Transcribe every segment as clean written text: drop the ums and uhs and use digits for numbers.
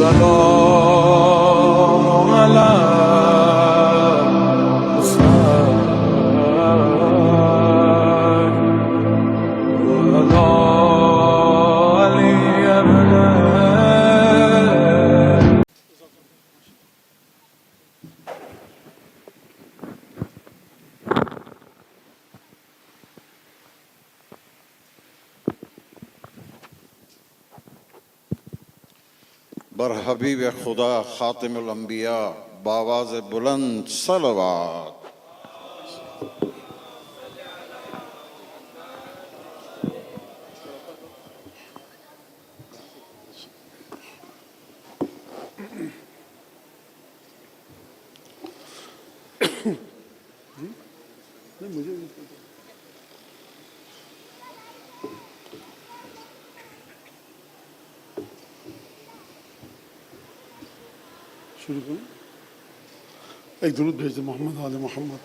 السلام على بر حبیب خدا خاتم الانبیاء بآواز بلند صلوات. شروع کروں؟ ایک درود بھیج دیں محمد آل محمد.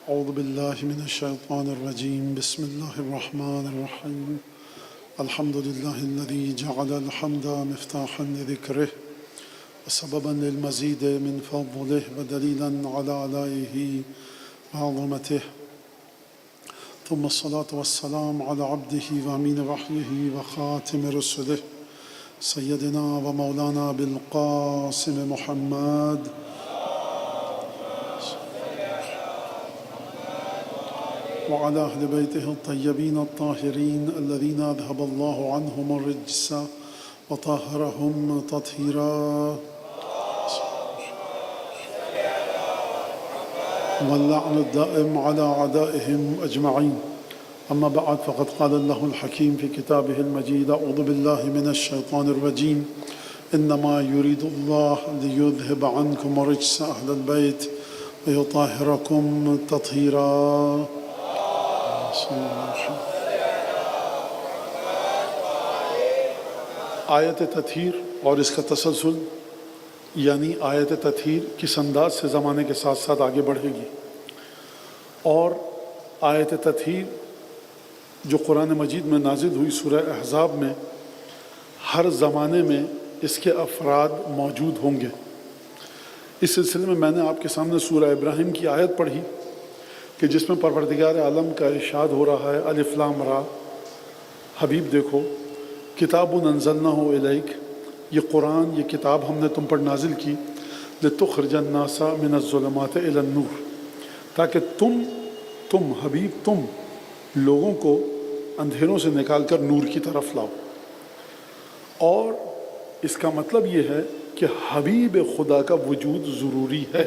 اعوذ باللہ من الشیطان الرجیم. بسم اللہ الرحمن الرحیم. الحمد للہ الذی جعل الحمد مفتاحا لذکرہ وسببا للمزید من فضلہ ودلیلا علی آلائہ وعظمتہ. ثم الصلاة والسلام على عبده وامين وحيه وخاتم رسله سيدنا ومولانا بالقاسم محمد وعلى أهل بيته الطيبين الطاهرين الذين أذهب الله عنهم الرجس وطهرهم تطهيرا. واللعن الدائم على أعدائهم أجمعين. أما بعد فقد قال الله الحكيم في كتابه المجيد. أعوذ بالله من الشيطان الرجيم. إنما يريد الله ليذهب عنكم رجس أهل البيت ويطهركم تطهيرا. آیت تطہیر اور اس کا تسلسل یعنی آیت تطہیر کس انداز سے زمانے کے ساتھ ساتھ آگے بڑھے گی، اور آیت تطہیر جو قرآن مجید میں نازل ہوئی سورہ احزاب میں، ہر زمانے میں اس کے افراد موجود ہوں گے. اس سلسلے میں نے آپ کے سامنے سورہ ابراہیم کی آیت پڑھی کہ جس میں پروردگار عالم کا ارشاد ہو رہا ہے الف لام را، حبیب دیکھو کتاب انزلناہ الیک، یہ قرآن، یہ کتاب ہم نے تم پر نازل کی لتخرج الناس من الظلمات الی النور، تاکہ تم حبیب تم لوگوں کو اندھیروں سے نکال کر نور کی طرف لاؤ. اور اس کا مطلب یہ ہے کہ حبیب خدا کا وجود ضروری ہے،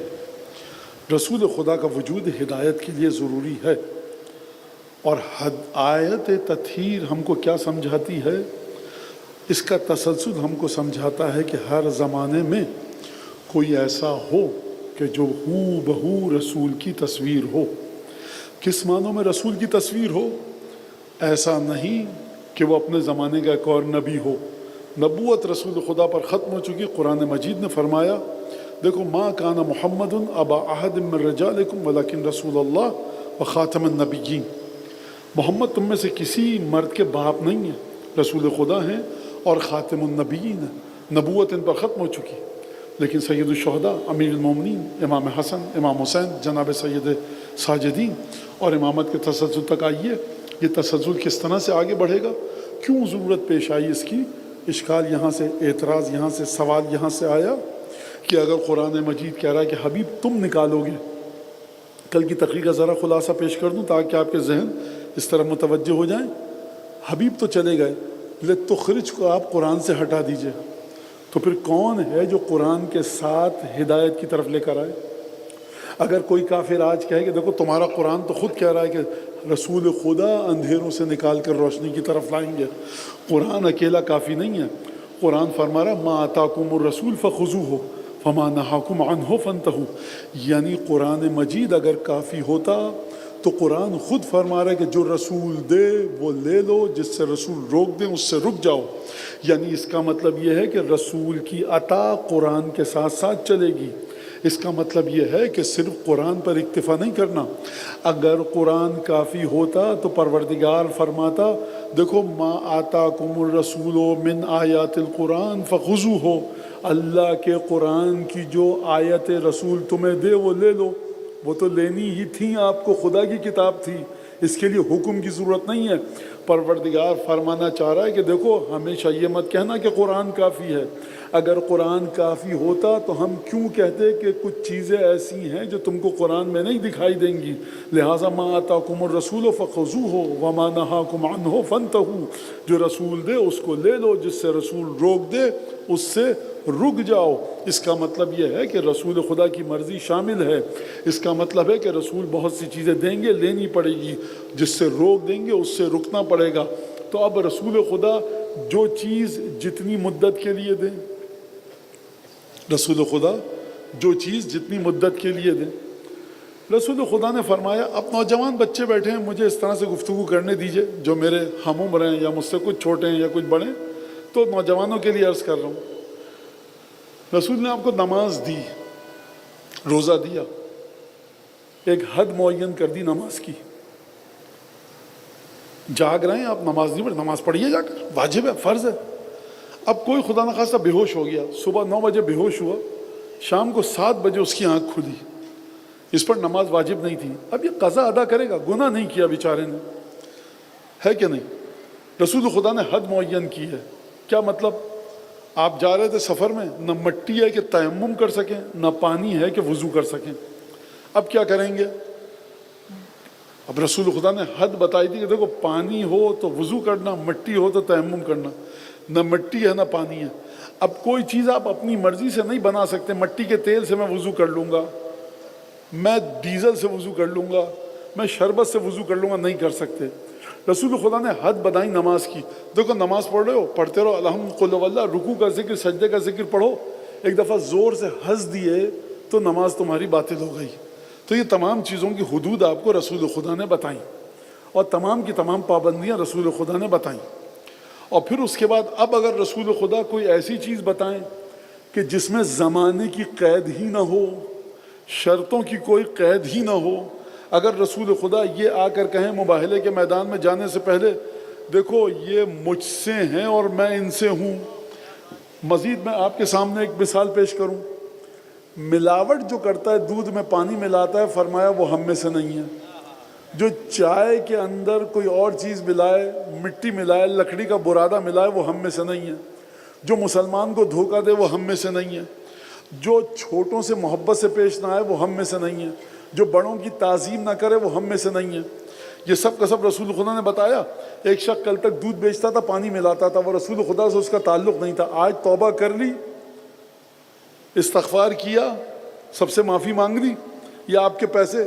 رسول خدا کا وجود ہدایت کے لیے ضروری ہے. اور آیت تطہیر ہم کو کیا سمجھاتی ہے؟ اس کا تسلسل ہم کو سمجھاتا ہے کہ ہر زمانے میں کوئی ایسا ہو کہ جو ہو بہو رسول کی تصویر ہو. کس معنوں میں رسول کی تصویر ہو؟ ایسا نہیں کہ وہ اپنے زمانے کا ایک اور نبی ہو. نبوت رسول خدا پر ختم ہو چکی. قرآن مجید نے فرمایا دیکھو ما کان محمد ابا احد من رجالکم ولکن رسول اللہ وخاتم النبیین. محمد تم میں سے کسی مرد کے باپ نہیں ہے، رسول خدا ہیں اور خاتم النبیین ہیں. نبوت ان پر ختم ہو چکی، لیکن سید الشہداء امیر المومنین امام حسن امام حسین جناب سید ساجدین اور امامت کے تسلسل تک آئیے. یہ تسلسل کس طرح سے آگے بڑھے گا، کیوں ضرورت پیش آئی اس کی؟ اشکال یہاں سے، اعتراض یہاں سے، سوال یہاں سے آیا کہ اگر قرآن مجید کہہ رہا ہے کہ حبیب تم نکالو گے، کل کی تقریر کا ذرا خلاصہ پیش کر دوں تاکہ آپ کے ذہن اس طرح متوجہ ہو جائیں. حبیب تو چلے گئے، لتخرج کو آپ قرآن سے ہٹا دیجئے، تو پھر کون ہے جو قرآن کے ساتھ ہدایت کی طرف لے کر آئے؟ اگر کوئی کافر آج کہے کہ دیکھو تمہارا قرآن تو خود کہہ رہا ہے کہ رسول خدا اندھیروں سے نکال کر روشنی کی طرف لائیں گے، قرآن اکیلا کافی نہیں ہے. قرآن فرما رہا ما آتاکم الرسول فخذوہ فما نہاکم عنہ فانتہوا. یعنی قرآن مجید اگر کافی ہوتا تو قرآن خود فرما رہا ہے کہ جو رسول دے وہ لے لو، جس سے رسول روک دیں اس سے رک جاؤ. یعنی اس کا مطلب یہ ہے کہ رسول کی عطا قرآن کے ساتھ ساتھ چلے گی. اس کا مطلب یہ ہے کہ صرف قرآن پر اکتفا نہیں کرنا. اگر قرآن کافی ہوتا تو پروردگار فرماتا دیکھو ما آتاکم الرسول من آیات القرآن فخذوہ، اللہ کے قرآن کی جو آیت رسول تمہیں دے وہ لے لو. وہ تو لینی ہی تھی، آپ کو خدا کی کتاب تھی، اس کے لیے حکم کی ضرورت نہیں ہے. پروردگار فرمانا چاہ رہا ہے کہ دیکھو ہمیشہ یہ مت کہنا کہ قرآن کافی ہے. اگر قرآن کافی ہوتا تو ہم کیوں کہتے کہ کچھ چیزیں ایسی ہیں جو تم کو قرآن میں نہیں دکھائی دیں گی. لہٰذا ما آتاکم الرسول فخذوہ وما نہاکم عنہ فانتہوا، جو رسول دے اس کو لے لو، جس سے رسول روک دے اس سے رک جاؤ. اس کا مطلب یہ ہے کہ رسول خدا کی مرضی شامل ہے. اس کا مطلب ہے کہ رسول بہت سی چیزیں دیں گے، لینی پڑے گی، جس سے روک دیں گے اس سے رکنا پڑے گا. تو اب رسول خدا جو چیز جتنی مدت کے لیے دیں، رسول خدا جو چیز جتنی مدت کے لیے دیں. رسول خدا نے فرمایا اب نوجوان بچے بیٹھے ہیں، مجھے اس طرح سے گفتگو کرنے دیجئے، جو میرے ہم عمر ہیں یا مجھ سے کچھ چھوٹے ہیں یا کچھ بڑے ہیں، تو نوجوانوں کے لیے عرض کر رہا ہوں. رسول نے آپ کو نماز دی، روزہ دیا، ایک حد معین کر دی نماز کی. جاگ رہے ہیں آپ، نماز نہیں پڑھی، نماز پڑھیے جا کر، واجب ہے، فرض ہے. اب کوئی خدا نخواستہ بے ہوش ہو گیا، صبح 9 بجے بے ہوش ہوا، شام کو 7 بجے اس کی آنکھ کھلی، اس پر نماز واجب نہیں تھی. اب یہ قضا ادا کرے گا، گناہ نہیں کیا بیچارے نے، ہے کہ نہیں؟ رسول خدا نے حد معین کی ہے. کیا مطلب؟ آپ جا رہے تھے سفر میں، نہ مٹی ہے کہ تیمم کر سکیں، نہ پانی ہے کہ وضو کر سکیں. اب کیا کریں گے؟ اب رسول خدا نے حد بتائی تھی کہ دیکھو پانی ہو تو وضو کرنا، مٹی ہو تو تیمم کرنا. نہ مٹی ہے نہ پانی ہے. اب کوئی چیز آپ اپنی مرضی سے نہیں بنا سکتے. مٹی کے تیل سے میں وضو کر لوں گا، میں ڈیزل سے وضو کر لوں گا، میں شربت سے وضو کر لوں گا، نہیں کر سکتے. رسول خدا نے حد بتائی نماز کی. دیکھو نماز پڑھ رہے ہو، پڑھتے رہو الحمد قل واللہ، رکوع کا ذکر، سجدے کا ذکر پڑھو. ایک دفعہ زور سے ہنس دیے تو نماز تمہاری باطل ہو گئی. تو یہ تمام چیزوں کی حدود آپ کو رسول خدا نے بتائیں، اور تمام کی تمام پابندیاں رسول خدا نے بتائیں. اور پھر اس کے بعد اب اگر رسول خدا کوئی ایسی چیز بتائیں کہ جس میں زمانے کی قید ہی نہ ہو، شرطوں کی کوئی قید ہی نہ ہو، اگر رسول خدا یہ آ کر کہیں مباہلے کے میدان میں جانے سے پہلے دیکھو یہ مجھ سے ہیں اور میں ان سے ہوں. مزید میں آپ کے سامنے ایک مثال پیش کروں. ملاوٹ جو کرتا ہے، دودھ میں پانی ملاتا ہے، فرمایا وہ ہم میں سے نہیں ہے. جو چائے کے اندر کوئی اور چیز ملائے، مٹی ملائے، لکڑی کا برادہ ملائے، وہ ہم میں سے نہیں ہے. جو مسلمان کو دھوکہ دے وہ ہم میں سے نہیں ہے. جو چھوٹوں سے محبت سے پیش نہ آئے وہ ہم میں سے نہیں ہے. جو بڑوں کی تعظیم نہ کرے وہ ہم میں سے نہیں ہے. یہ سب کا سب رسول خدا نے بتایا. ایک شخص کل تک دودھ بیچتا تھا، پانی ملاتا تھا، وہ رسول خدا سے اس کا تعلق نہیں تھا. آج توبہ کر لی، استغفار کیا، سب سے معافی مانگ لی. یا آپ کے پیسے،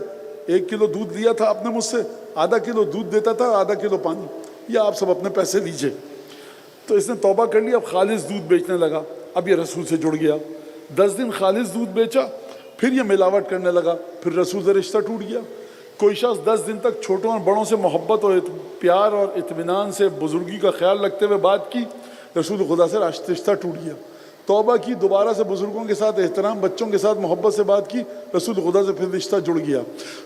1 کلو دودھ لیا تھا آپ نے مجھ سے، آدھا کلو دودھ دیتا تھا، آدھا کلو پانی، یا آپ سب اپنے پیسے لیجئے. تو اس نے توبہ کر لی، اب خالص دودھ بیچنے لگا. اب یہ رسول سے جڑ گیا. 10 دن خالص دودھ بیچا، پھر یہ ملاوٹ کرنے لگا، پھر رسول سے رشتہ ٹوٹ گیا. کوئی شخص 10 دن تک چھوٹوں اور بڑوں سے محبت اور پیار اور اطمینان سے بزرگی کا خیال رکھتے ہوئے بات کی، رسول خدا سے رشتہ ٹوٹ گیا. توبہ کی، دوبارہ سے بزرگوں کے ساتھ احترام، بچوں کے ساتھ محبت سے بات کی، رسول خدا سے پھر رشتہ جڑ گیا.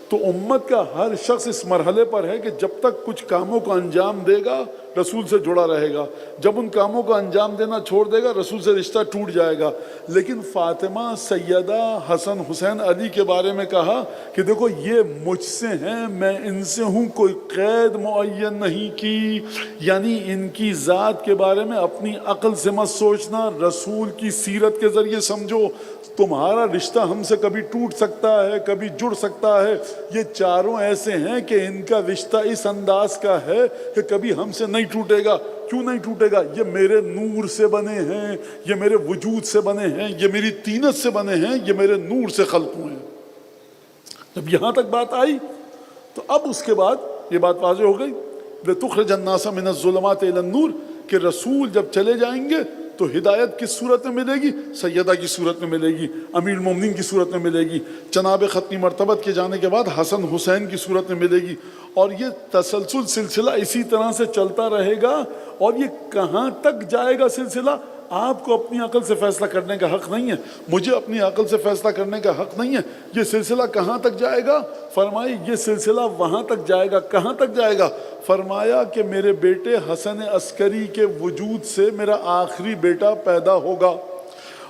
تو امت کا ہر شخص اس مرحلے پر ہے کہ جب تک کچھ کاموں کو انجام دے گا رسول سے جڑا رہے گا. جب ان کاموں کو انجام دینا چھوڑ دے گا رسول سے رشتہ ٹوٹ جائے گا. لیکن فاطمہ، سیدہ، حسن، حسین، علی کے بارے میں کہا کہ دیکھو یہ مجھ سے ہیں، میں ان سے ہوں، کوئی قید معین نہیں کی. یعنی ان کی ذات کے بارے میں اپنی عقل سے مت سوچنا، رسول کی سیرت کے ذریعے سمجھو. تمہارا رشتہ ہم سے کبھی ٹوٹ سکتا ہے، کبھی جڑ سکتا ہے. یہ چاروں ایسے ہیں کہ ان کا رشتہ اس انداز کا ہے کہ کبھی ہم سے نہیں ٹوٹے گا. کیوں نہیں ٹوٹے گا؟ یہ میرے نور سے بنے ہیں، یہ میرے وجود سے بنے ہیں، یہ میری طینت سے بنے ہیں، یہ میرے نور سے خلق ہوئے ہیں. جب یہاں تک بات آئی تو اب اس کے بعد یہ بات واضح ہو گئی، لِتُخْرِجَ النَّاسَ مِنَ الظُّلُمَاتِ إِلَى النُّورِ، کہ رسول جب چلے جائیں گے تو ہدایت کس صورت میں ملے گی؟ سیدہ کی صورت میں ملے گی، امیر المومنین کی صورت میں ملے گی، جناب ختمی مرتبت کے جانے کے بعد حسن حسین کی صورت میں ملے گی. اور یہ تسلسل سلسلہ اسی طرح سے چلتا رہے گا. اور یہ کہاں تک جائے گا سلسلہ؟ آپ کو اپنی عقل سے فیصلہ کرنے کا حق نہیں ہے، مجھے اپنی عقل سے فیصلہ کرنے کا حق نہیں ہے۔ یہ سلسلہ کہاں تک جائے گا؟ فرمایا یہ سلسلہ وہاں تک جائے گا۔ کہاں تک جائے گا؟ فرمایا کہ میرے بیٹے حسن عسکری کے وجود سے میرا آخری بیٹا پیدا ہوگا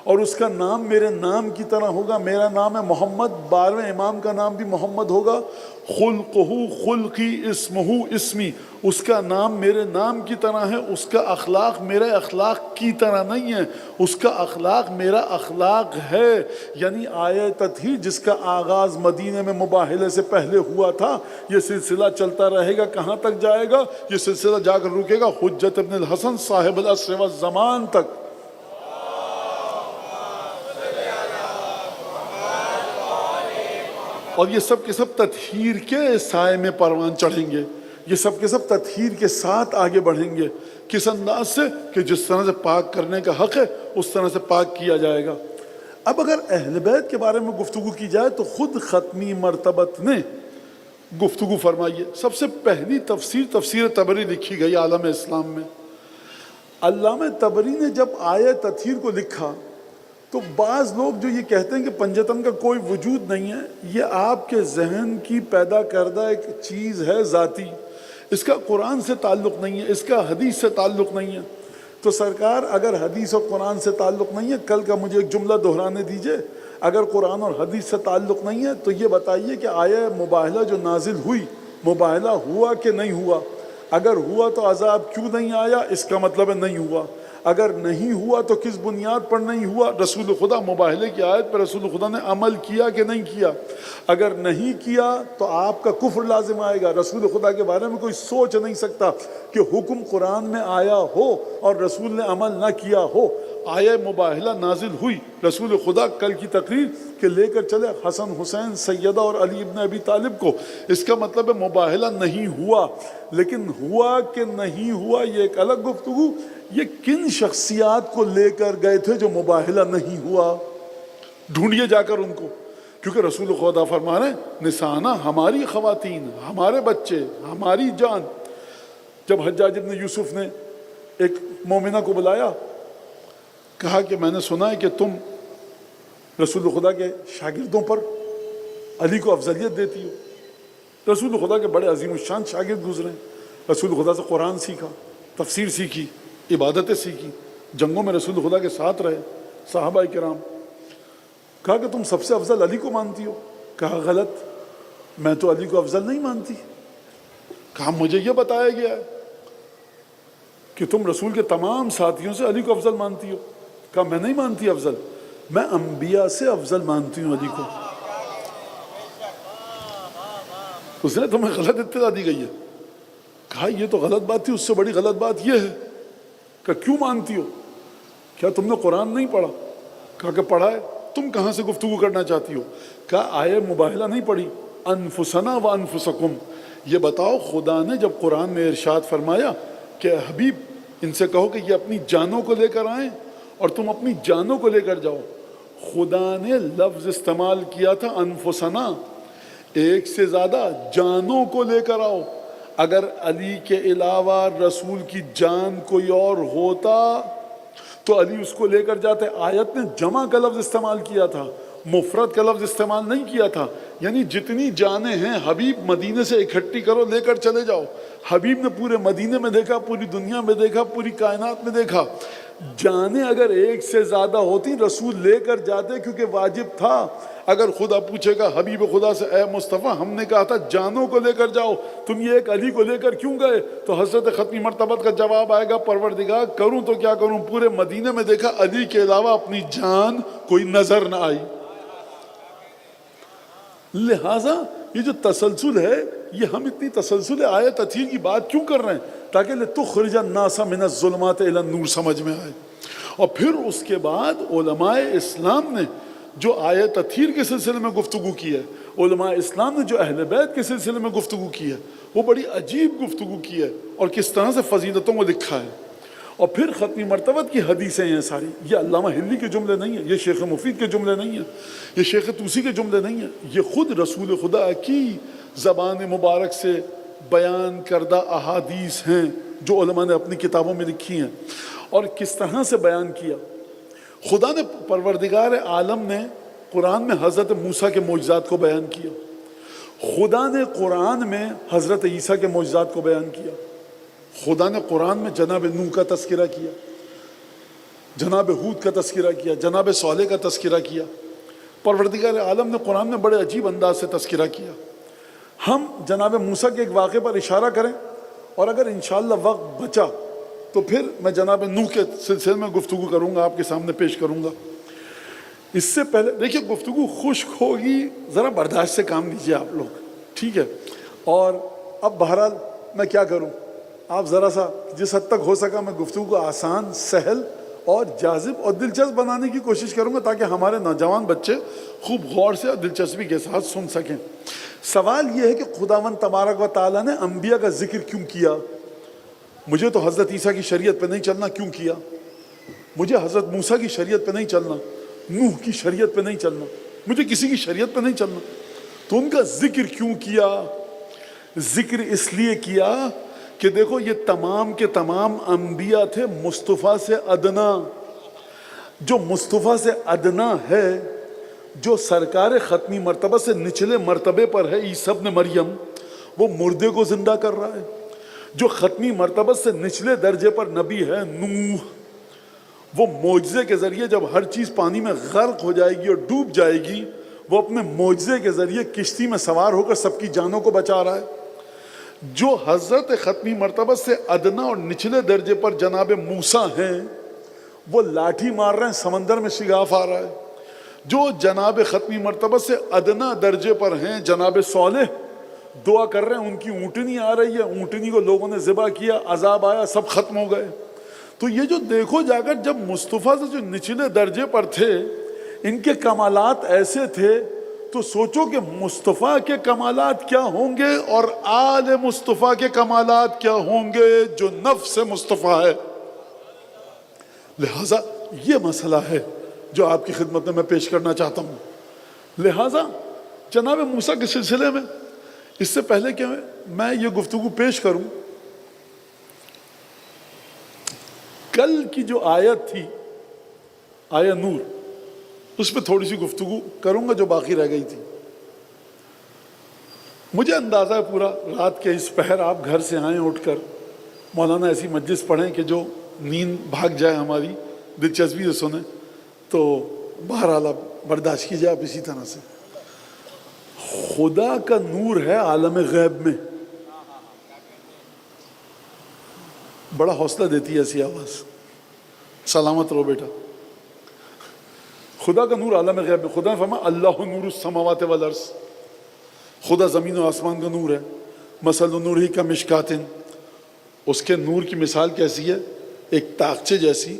اور اس کا نام میرے نام کی طرح ہوگا۔ میرا نام ہے محمد، 12ویں امام کا نام بھی محمد ہوگا۔ خلقہ خلقی، اسمہ اسمی، اس کا نام میرے نام کی طرح ہے، اس کا اخلاق میرے اخلاق کی طرح نہیں ہے، اس کا اخلاق میرا اخلاق ہے۔ یعنی آیہ تطہیر جس کا آغاز مدینے میں مباہلے سے پہلے ہوا تھا، یہ سلسلہ چلتا رہے گا۔ کہاں تک جائے گا؟ یہ سلسلہ جا کر رکے گا حجت ابن الحسن صاحب العصر والزمان تک۔ اور یہ سب کے سب تطہیر کے سائے میں پروان چڑھیں گے، یہ سب کے سب تطہیر کے ساتھ آگے بڑھیں گے۔ کس انداز سے؟ کہ جس طرح سے پاک کرنے کا حق ہے اس طرح سے پاک کیا جائے گا۔ اب اگر اہل بیت کے بارے میں گفتگو کی جائے تو خود ختمی مرتبت نے گفتگو فرمائی ہے۔ سب سے پہلی تفسیر طبری لکھی گئی عالم اسلام میں۔ علامہ طبری نے جب آیہ تطہیر کو لکھا تو بعض لوگ جو یہ کہتے ہیں کہ پنجتن کا کوئی وجود نہیں ہے، یہ آپ کے ذہن کی پیدا کردہ ایک چیز ہے ذاتی، اس کا قرآن سے تعلق نہیں ہے، اس کا حدیث سے تعلق نہیں ہے۔ تو سرکار اگر حدیث اور قرآن سے تعلق نہیں ہے، کل کا مجھے ایک جملہ دہرانے دیجئے، اگر قرآن اور حدیث سے تعلق نہیں ہے تو یہ بتائیے کہ آیہ مباہلہ جو نازل ہوئی، مباہلہ ہوا کہ نہیں ہوا؟ اگر ہوا تو عذاب کیوں نہیں آیا؟ اس کا مطلب ہے نہیں ہوا۔ اگر نہیں ہوا تو کس بنیاد پر نہیں ہوا؟ رسول خدا مباہلے کی آیت پر رسول خدا نے عمل کیا کہ نہیں کیا؟ اگر نہیں کیا تو آپ کا کفر لازم آئے گا۔ رسول خدا کے بارے میں کوئی سوچ نہیں سکتا کہ حکم قرآن میں آیا ہو اور رسول نے عمل نہ کیا ہو۔ آیہ مباہلہ نازل ہوئی، رسول خدا کل کی تقریر کہ لے کر چلے حسن حسین سیدہ اور علی ابن ابی طالب کو، اس کا مطلب ہے مباہلہ نہیں ہوا۔ لیکن ہوا کہ نہیں ہوا یہ ایک الگ گفتگو۔ یہ کن شخصیات کو لے کر گئے تھے جو مباہلہ نہیں ہوا؟ ڈھونڈیے جا کر ان کو، کیونکہ رسول خدا فرما رہے ہیں نسانہ، ہماری خواتین، ہمارے بچے، ہماری جان۔ جب حجاج ابن یوسف نے ایک مومنہ کو بلایا، کہا کہ میں نے سنا ہے کہ تم رسول خدا کے شاگردوں پر علی کو افضلیت دیتی ہو۔ رسول خدا کے بڑے عظیم الشان شاگرد گزرے، رسول خدا سے قرآن سیکھا، تفسیر سیکھی، عبادتیں سیکھی، جنگوں میں رسول خدا کے ساتھ رہے صحابہ کرام۔ کہا کہ تم سب سے افضل علی کو مانتی ہو؟ کہا غلط، میں تو علی کو افضل نہیں مانتی۔ کہا مجھے یہ بتایا گیا ہے کہ تم رسول کے تمام ساتھیوں سے علی کو افضل مانتی ہو۔ کہا میں نہیں مانتی افضل، میں انبیاء سے افضل مانتی ہوں علی کو۔ اس نے تمہیں غلط اطلاع دی گئی ہے۔ کہا یہ تو غلط بات تھی، اس سے بڑی غلط بات یہ ہے کہ کیوں مانتی ہو؟ کیا تم نے قرآن نہیں پڑھا؟ کہا کہ پڑھا ہے۔ تم کہاں سے گفتگو کرنا چاہتی ہو؟ کہا آیہ مباہلہ نہیں پڑھی، انفسنا و انفسکم۔ یہ بتاؤ خدا نے جب قرآن میں ارشاد فرمایا کہ حبیب ان سے کہو کہ یہ اپنی جانوں کو لے کر آئیں اور تم اپنی جانوں کو لے کر جاؤ، خدا نے لفظ استعمال کیا تھا انفسنا، ایک سے زیادہ جانوں کو لے کر آؤ۔ اگر علی کے علاوہ رسول کی جان کوئی اور ہوتا تو علی اس کو لے کر جاتے۔ آیت نے جمع کا لفظ استعمال کیا تھا، مفرد کا لفظ استعمال نہیں کیا تھا۔ یعنی جتنی جانیں ہیں حبیب مدینے سے اکٹھی کرو، لے کر چلے جاؤ۔ حبیب نے پورے مدینے میں دیکھا، پوری دنیا میں دیکھا، پوری کائنات میں دیکھا۔ جانیں اگر ایک سے زیادہ ہوتی رسول لے کر جاتے، کیونکہ واجب تھا۔ اگر خدا پوچھے گا حبیب خدا سے اے مصطفیٰ ہم نے کہا تھا جانوں کو لے کر جاؤ، تم یہ ایک علی کو لے کر کیوں گئے؟ تو حضرت ختمی مرتبت کا جواب آئے گا پروردگار کروں تو کیا کروں، پورے مدینے میں دیکھا علی کے علاوہ اپنی جان کوئی نظر نہ آئی۔ لہٰذا یہ جو تسلسل ہے، یہ ہم اتنی تسلسل آیت تطہیر کی بات کیوں کر رہے ہیں؟ تاکہ لتخرج الناس من الظلمات الی النور سمجھ میں آئے۔ اور پھر اس کے بعد علماء اسلام نے جو آیت تطہیر کے سلسلے میں گفتگو کی ہے، علماء اسلام نے جو اہل بیت کے سلسلے میں گفتگو کی ہے، وہ بڑی عجیب گفتگو کی ہے اور کس طرح سے فضیلتوں کو لکھا ہے۔ اور پھر ختمی مرتبت کی حدیثیں ہیں ساری، یہ علامہ ہلی کے جملے نہیں ہیں، یہ شیخ مفید کے جملے نہیں ہیں، یہ شیخ طوسی کے جملے نہیں ہیں، یہ خود رسول خدا کی زبان مبارک سے بیان کردہ احادیث ہیں جو علماء نے اپنی کتابوں میں لکھی ہیں۔ اور کس طرح سے بیان کیا. خدا نے پروردگار عالم نے قرآن میں حضرت موسیٰ کے معجزات کو بیان کیا. خدا نے قرآن میں حضرت عیسیٰ کے معجزات کو بیان کیا. خدا نے قرآن میں جناب نوح کا تذکرہ کیا، جناب ہود کا تذکرہ کیا، جناب صالح کا تذکرہ کیا. پروردگار عالم نے قرآن میں بڑے عجیب انداز سے تذکرہ کیا. ہم جناب موسیٰ کے ایک واقعے پر اشارہ کریں، اور اگر انشاءاللہ وقت بچا تو پھر میں جناب نوح کے سلسلے میں گفتگو کروں گا، آپ کے سامنے پیش کروں گا. اس سے پہلے دیکھیے گفتگو خشک ہوگی، ذرا برداشت سے کام لیجیے آپ لوگ، ٹھیک ہے. اور اب بہرحال میں کیا کروں، آپ ذرا سا جس حد تک ہو سکا میں گفتگو کو آسان، سہل اور جاذب اور دلچسپ بنانے کی کوشش کروں گا، تاکہ ہمارے نوجوان بچے خوب غور سے اور دلچسپی کے ساتھ سن سکیں. سوال یہ ہے کہ خداوند تبارک و تعالیٰ نے انبیاء کا ذکر کیوں کیا؟ مجھے تو حضرت عیسیٰ کی شریعت پہ نہیں چلنا، کیوں کیا؟ مجھے حضرت موسیٰ کی شریعت پہ نہیں چلنا، نوح کی شریعت پہ نہیں چلنا، مجھے کسی کی شریعت پہ نہیں چلنا، تو ان کا ذکر کیوں کیا؟ ذکر اس لیے کیا کہ دیکھو یہ تمام کے تمام انبیاء تھے مصطفیٰ سے ادنا. جو مصطفیٰ سے ادنا ہے، جو سرکار ختمی مرتبہ سے نچلے مرتبے پر ہے، عیسیٰ ابن مریم، وہ مردے کو زندہ کر رہا ہے. جو ختمی مرتبہ سے نچلے درجے پر نبی ہے نوح، وہ معجزے کے ذریعے جب ہر چیز پانی میں غرق ہو جائے گی اور ڈوب جائے گی، وہ اپنے معجزے کے ذریعے کشتی میں سوار ہو کر سب کی جانوں کو بچا رہا ہے. جو حضرت ختمی مرتبہ سے ادنا اور نچلے درجے پر جناب موسیٰ ہیں، وہ لاٹھی مار رہے ہیں، سمندر میں شگاف آ رہا ہے. جو جناب ختمی مرتبہ سے ادنا درجے پر ہیں، جناب صالح دعا کر رہے ہیں، ان کی اونٹنی آ رہی ہے، اونٹنی کو لوگوں نے ذبح کیا، عذاب آیا، سب ختم ہو گئے. تو یہ جو دیکھو جا کر جب مصطفیٰ سے جو نچلے درجے پر تھے ان کے کمالات ایسے تھے، تو سوچو کہ مصطفیٰ کے کمالات کیا ہوں گے اور آل مصطفیٰ کے کمالات کیا ہوں گے جو نفس مصطفیٰ ہے. لہٰذا یہ مسئلہ ہے جو آپ کی خدمت میں پیش کرنا چاہتا ہوں. لہٰذا جناب موسیٰ کے سلسلے میں اس سے پہلے کہ میں یہ گفتگو پیش کروں، کل کی جو آیت تھی، آیت نور، اس پہ تھوڑی سی گفتگو کروں گا جو باقی رہ گئی تھی. مجھے اندازہ ہے پورا رات کے اس پہر آپ گھر سے آئیں اٹھ کر مولانا ایسی مجلس پڑھیں کہ جو نیند بھاگ جائے ہماری، دلچسپی سے سنیں. تو بہرحال آپ برداشت کیجیے. آپ اسی طرح سے خدا کا نور ہے عالم غیب میں. بڑا حوصلہ دیتی ہے ایسی آواز. سلامت رہو بیٹا. خدا کا نور عالم غیب میں. خدا نے فرمایا اللہ نور السماوات والارض، خدا زمین و آسمان کا نور ہے. مثل نورہ کمشکات، اس کے نور کی مثال کیسی ہے؟ ایک تاقچے جیسی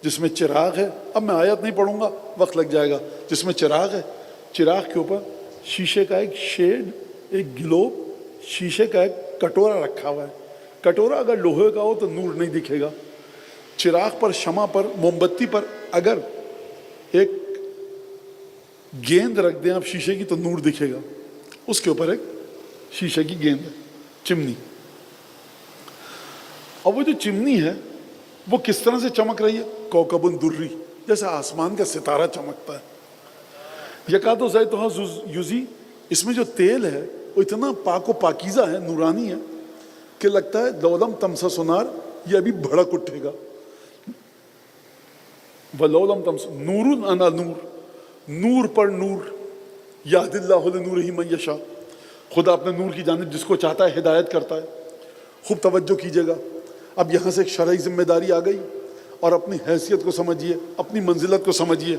جس میں چراغ ہے. اب میں آیت نہیں پڑھوں گا، وقت لگ جائے گا. جس میں چراغ ہے، چراغ کے اوپر شیشے کا ایک شیڈ، ایک گلوب، شیشے کا ایک کٹورا رکھا ہوا ہے. کٹورا اگر لوہے کا ہو تو نور نہیں دکھے گا. چراغ پر، شمع پر، موم بتی پر اگر ایک گیند رکھ دیں آپ شیشے کی تو نور دکھے گا. اس کے اوپر ایک شیشے کی گیند ہے، چمنی. اور وہ جو چمنی ہے وہ کس طرح سے چمک رہی ہے؟ کوكب دری، جیسے آسمان کا ستارہ چمکتا ہے. یکاد زیتها یضیء، اس میں جو تیل ہے وہ اتنا پاک و پاکیزہ ہے، نورانی ہے کہ لگتا ہے لو لم تمسس نار، یہ ابھی بھڑک اٹھے گا. وَلَوْ لَمْ تَمْسَسْ نُورٌ عَلَى نور، نور پر نور. یہد اللہ لنورہ من یشاء، خدا اپنے نور کی جانب جس کو چاہتا ہے ہدایت کرتا ہے. خوب توجہ کیجیے گا. اب یہاں سے ایک شرعی ذمہ داری آ گئی، اور اپنی حیثیت کو سمجھیے، اپنی منزلت کو سمجھیے.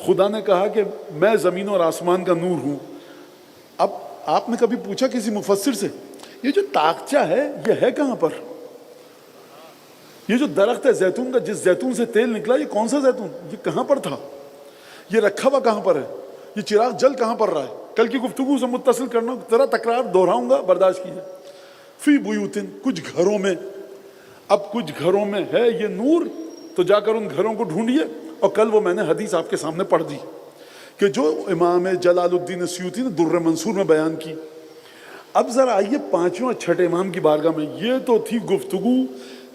خدا نے کہا کہ میں زمین اور آسمان کا نور ہوں. اب آپ نے کبھی پوچھا کسی مفسر سے یہ جو طاقچہ ہے یہ ہے کہاں پر؟ یہ جو درخت ہے زیتون کا، جس زیتون سے تیل نکلا، یہ کون سا زیتون؟ یہ کہاں پر تھا؟ یہ رکھا ہوا کہاں پر ہے؟ یہ چراغ جل کہاں پر رہا ہے؟ کل کی گفتگو سے متصل کرنا، ذرا تکرار دہراؤں گا، برداشت کیجیے. فی بیوتن، کچھ گھروں میں. اب کچھ گھروں میں ہے یہ نور، تو جا کر ان گھروں کو ڈھونڈیے. اور کل وہ میں نے حدیث آپ کے سامنے پڑھ دی کہ جو امام جلال الدین سیوطی نے در منصور میں بیان کی. اب ذرا آئیے پانچویں اور چھٹے امام کی بارگاہ میں. یہ تو تھی گفتگو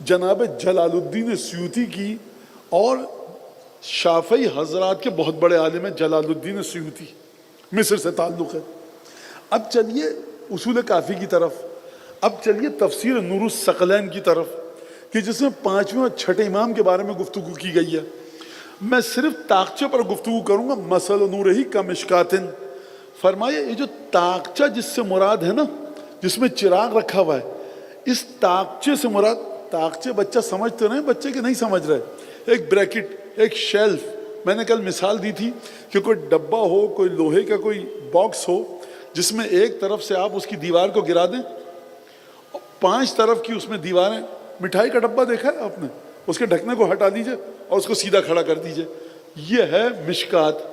جناب جلال الدین سیوطی کی، اور شافعی حضرات کے بہت بڑے عالم ہیں جلال الدین سیوطی، مصر سے تعلق ہے۔ اب چلیے اصول کافی کی طرف، اب چلیے تفسیر نور الثقلین کی طرف، کہ جس میں 5ویں اور 6 امام کے بارے میں گفتگو کی گئی ہے۔ میں صرف طاقچے پر گفتگو کروں گا، مثل نورہ کمشکاتن۔ فرمایا یہ جو طاقچہ جس سے مراد ہے نا، جس میں چراغ رکھا ہوا ہے، اس طاقچے سے مراد، طاقچے بچہ سمجھتے رہے، بچے کے نہیں سمجھ رہے، ایک بریکٹ، ایک شیلف۔ میں نے کل مثال دی تھی کہ کوئی ڈبہ ہو، کوئی لوہے کا کوئی باکس ہو، جس میں ایک طرف سے آپ اس کی دیوار کو گرا دیں، 5 طرف کی اس میں دیواریں۔ مٹھائی کا ڈبہ دیکھا ہے آپ نے؟ اس کے ڈھکنے کو ہٹا دیجئے اور اس کو سیدھا کھڑا کر دیجئے، یہ ہے مشکات۔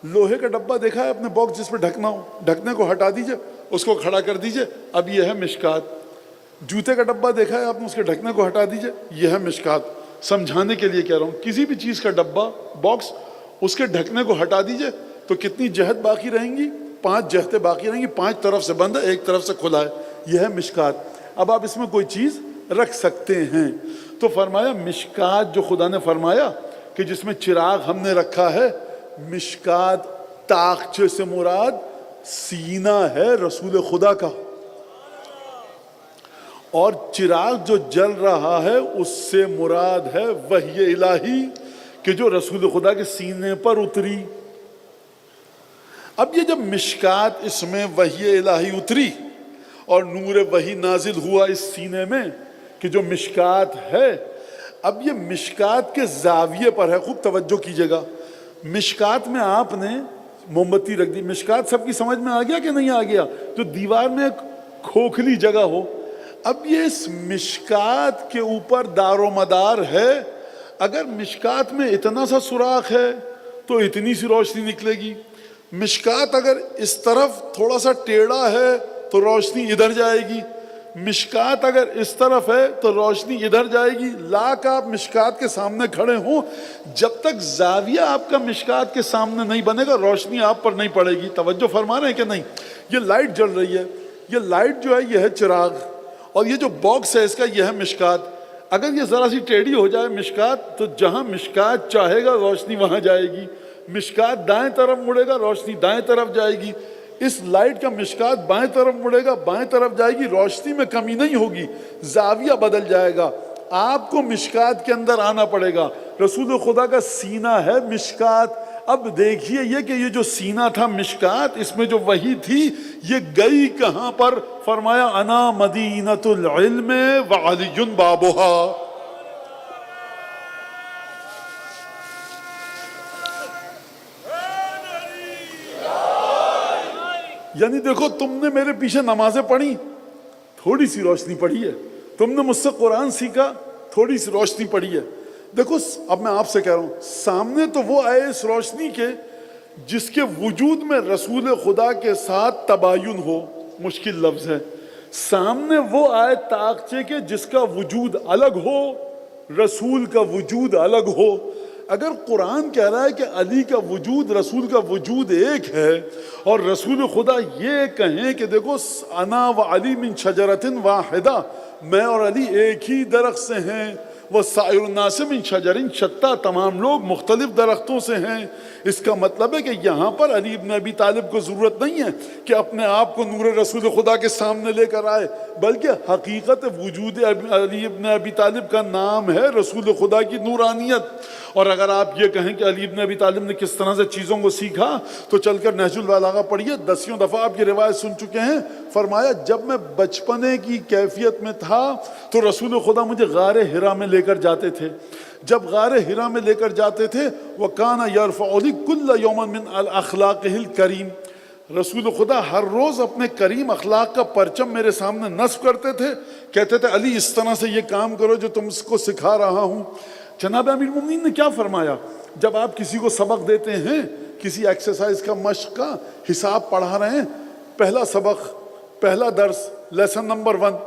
لوہے کا ڈبہ دیکھا ہے اپنے باکس جس پہ ڈھکنا ہو، ڈھکنے کو ہٹا دیجئے، اس کو کھڑا کر دیجئے، اب یہ ہے مشکات۔ جوتے کا ڈبہ دیکھا ہے آپ نے، اس کے ڈھکنے کو ہٹا دیجئے، یہ ہے مشکات۔ سمجھانے کے لیے کہہ رہا ہوں، کسی بھی چیز کا ڈبہ، باکس، اس کے ڈھکنے کو ہٹا دیجئے تو کتنی جہت باقی رہیں گی؟ 5 جہتیں باقی رہیں گی، 5 طرف سے بند ہے، ایک طرف سے کھلا ہے، یہ ہے مشکات۔ اب آپ اس میں کوئی چیز رکھ سکتے ہیں۔ تو فرمایا مشکات جو خدا نے فرمایا کہ جس میں چراغ ہم نے رکھا ہے، مشکات طاقچے سے مراد سینہ ہے رسول خدا کا، اور چراغ جو جل رہا ہے اس سے مراد ہے وحی الہی کہ جو رسول خدا کے سینے پر اتری۔ اب یہ جب مشکات اس میں وحی الہی اتری اور نور وحی نازل ہوا اس سینے میں کہ جو مشکات ہے، اب یہ مشکات کے زاویے پر ہے، خوب توجہ کیجئے گا۔ مشکات میں آپ نے موم بتی رکھ دی، مشکات سب کی سمجھ میں آ گیا کہ نہیں آ گیا؟ جو دیوار میں ایک کھوکھلی جگہ ہو، اب یہ اس مشکات کے اوپر دار و مدار ہے۔ اگر مشکات میں اتنا سا سوراخ ہے تو اتنی سی روشنی نکلے گی، مشکات اگر اس طرف تھوڑا سا ٹیڑھا ہے تو روشنی ادھر جائے گی، مشکات اگر اس طرف ہے تو روشنی ادھر جائے گی۔ لاکھ آپ مشکات کے سامنے کھڑے ہوں، جب تک زاویہ آپ کا مشکات کے سامنے نہیں بنے گا روشنی آپ پر نہیں پڑے گی۔ توجہ فرما رہے ہیں کہ نہیں؟ یہ لائٹ جل رہی ہے، یہ لائٹ جو ہے یہ ہے چراغ، اور یہ جو باکس ہے اس کا یہ ہے مشکات۔ اگر یہ ذرا سی ٹیڑھی ہو جائے مشکات تو جہاں مشکات چاہے گا روشنی وہاں جائے گی، مشکات دائیں طرف مڑے گا روشنی دائیں طرف جائے گی، اس لائٹ کا مشکات بائیں طرف مڑے گا بائیں طرف جائے گی، روشنی میں کمی نہیں ہوگی، زاویہ بدل جائے گا۔ آپ کو مشکات کے اندر آنا پڑے گا۔ رسول خدا کا سینہ ہے مشکات۔ اب دیکھیے یہ کہ یہ جو سینہ تھا مشکات، اس میں جو وحی تھی یہ گئی کہاں پر؟ فرمایا انا مدینۃ العلم وعلی بابھا۔ یعنی دیکھو تم نے میرے پیچھے نمازیں پڑھی، تھوڑی سی روشنی پڑی ہے، تم نے مجھ سے قرآن سیکھا، تھوڑی سی روشنی پڑی ہے۔ دیکھو اب میں آپ سے کہہ رہا ہوں، سامنے تو وہ آئے اس روشنی کے جس کے وجود میں رسول خدا کے ساتھ تباین ہو، مشکل لفظ ہے۔ سامنے وہ آئے طاقچے کے جس کا وجود الگ ہو، رسول کا وجود الگ ہو۔ اگر قرآن کہہ رہا ہے کہ علی کا وجود رسول کا وجود ایک ہے، اور رسول خدا یہ کہیں کہ دیکھو انا و علی من شجرۃ واحدہ، میں اور علی ایک ہی درخت سے ہیں، وہ سائر الناس من شجر شتیٰ، تمام لوگ مختلف درختوں سے ہیں، اس کا مطلب ہے کہ یہاں پر علی ابن ابی طالب کو ضرورت نہیں ہے کہ اپنے آپ کو نور رسول خدا کے سامنے لے کر آئے، بلکہ حقیقت وجود علی ابن ابی طالب کا نام ہے رسول خدا کی نورانیت۔ اور اگر آپ یہ کہیں کہ علی ابن ابی طالب نے کس طرح سے چیزوں کو سیکھا تو چل کر نہج البلاغہ پڑھیے، 10 دفعہ آپ کی روایت سن چکے ہیں۔ فرمایا جب میں بچپنے کی کیفیت میں تھا تو رسول خدا مجھے غار حرا میں لے کر جاتے تھے، جب غار حرا میں لے کر جاتے تھے وَكَانَ يَرْفَعُ لِي كُلَّ يَوْمٍ مِّنْ أَخْلَاقِهِ الْكَرِيمِ، رسول خدا ہر روز اپنے کریم اخلاق کا پرچم میرے سامنے نصب کرتے تھے، کہتے تھے علی اس طرح سے یہ کام کرو جو تم اس کو سکھا رہا ہوں۔ جناب امیر المومنین نے کیا فرمایا؟ جب آپ کسی کو سبق دیتے ہیں، کسی ایکسرسائز کا مشق کا حساب پڑھا رہے ہیں، پہلا سبق، پہلا درس، لیسن نمبر 1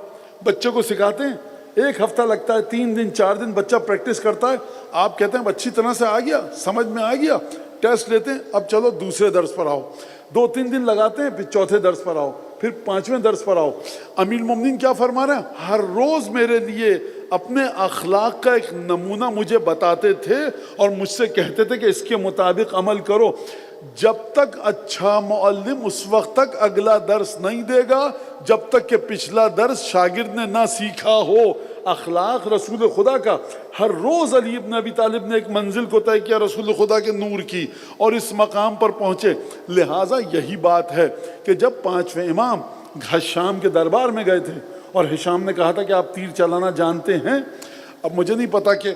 بچے کو سکھاتے ہیں، 1 ہفتہ لگتا ہے، 3 دن 4 دن بچہ پریکٹس کرتا ہے، آپ کہتے ہیں اچھی طرح سے آ گیا، سمجھ میں آ گیا، ٹیسٹ لیتے ہیں، اب چلو دوسرے درس پر آؤ، 2-3 دن لگاتے ہیں، پھر چوتھے درس پر آؤ، پھر 5ویں درس پر آؤ. امیر المومنین کیا فرما رہے ہیں؟ ہر روز میرے لیے اپنے اخلاق کا ایک نمونہ مجھے بتاتے تھے اور مجھ سے کہتے تھے کہ اس کے مطابق عمل کرو. جب تک اچھا معلم اس وقت تک اگلا درس نہیں دے گا جب تک کہ پچھلا درس شاگرد نے نہ سیکھا ہو. اخلاق رسول خدا کا. ہر روز علی ابن ابی طالب نے ایک منزل کو طے کیا رسول خدا کے نور کی اور اس مقام پر پہنچے. لہٰذا یہی بات ہے کہ جب 5ویں امام شام کے دربار میں گئے تھے اور ہشام نے کہا تھا کہ آپ تیر چلانا جانتے ہیں. اب مجھے نہیں پتا کہ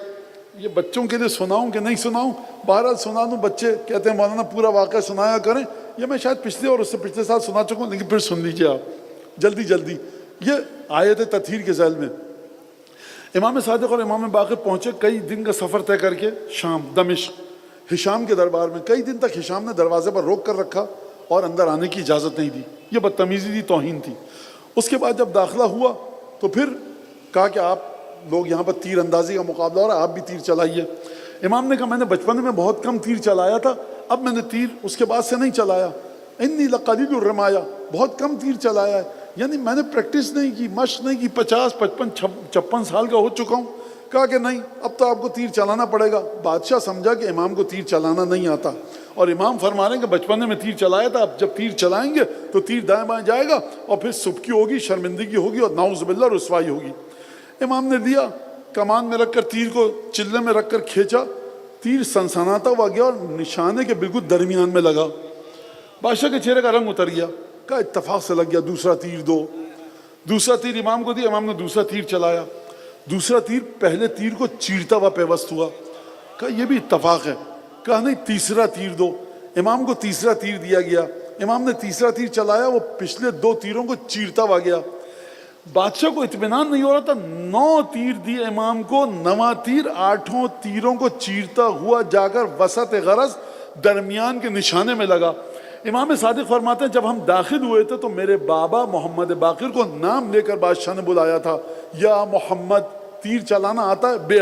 یہ بچوں کے لیے سناؤں کہ نہیں سناؤں. بہرحال سنا دوں. بچے کہتے ہیں مولانا پورا واقعہ سنایا کریں. یہ میں شاید پچھلے اور اس سے پچھلے سال سنا چکا ہوں لیکن پھر سن لیجئے آپ جلدی جلدی. یہ آیت تطہیر کے ذیل میں امام صادق اور امام باقر پہنچے کئی دن کا سفر طے کر کے شام دمشق ہشام کے دربار میں. کئی دن تک ہشام نے دروازے پر روک کر رکھا اور اندر آنے کی اجازت نہیں دی. یہ بدتمیزی تھی, توہین تھی. اس کے بعد جب داخلہ ہوا تو پھر کہا کہ آپ لوگ یہاں پر تیر اندازی کا مقابلہ ہو رہا ہے, آپ بھی تیر چلائیے. امام نے کہا میں نے بچپن میں بہت کم تیر چلایا تھا, اب میں نے تیر اس کے بعد سے نہیں چلایا. انی لقلیل الرمایا, بہت کم تیر چلایا ہے, یعنی میں نے پریکٹس نہیں کی, مشق نہیں کی. 50 55 56 سال کا ہو چکا ہوں. کہا کہ نہیں اب تو آپ کو تیر چلانا پڑے گا. بادشاہ سمجھا کہ امام کو تیر چلانا نہیں آتا اور امام فرما رہے ہیں کہ بچپن میں تیر چلایا تھا, اب جب تیر چلائیں گے تو تیر دائیں بائیں جائے گا اور پھر سبکی ہوگی, شرمندگی ہوگی اور نعوذ باللہ رسوائی ہوگی. امام نے لیا, کمان میں رکھ کر تیر کو چلے میں رکھ کر کھینچا. تیر سنسناتا ہوا گیا اور نشانے کے بالکل درمیان میں لگا. بادشاہ کے چہرے کا رنگ اتر گیا. کہا اتفاق سے لگ گیا, دوسرا تیر دو. دوسرا تیر امام کو دیا, امام نے دوسرا تیر چلایا. دوسرا تیر پہلے تیر کو چیرتا ہوا پیوست ہوا. کہا یہ بھی اتفاق ہے. کہا نہیں تیسرا تیر دو. امام کو تیسرا تیر دیا گیا. امام نے تیسرا تیر چلایا, وہ پچھلے 2 تیروں کو چیرتا ہوا گیا. بادشاہ کو اطمینان نہیں ہو رہا تھا. 9 تیر دیے امام کو, 9واں تیر 8 تیروں کو چیرتا ہوا جا کر وسط غرض درمیان کے نشانے میں لگا. امام صادق فرماتے ہیں جب ہم داخل ہوئے تھے تو میرے بابا محمد باقر کو نام لے کر بادشاہ نے بلایا تھا. یا محمد, تیر چلانا آتا ہے, بے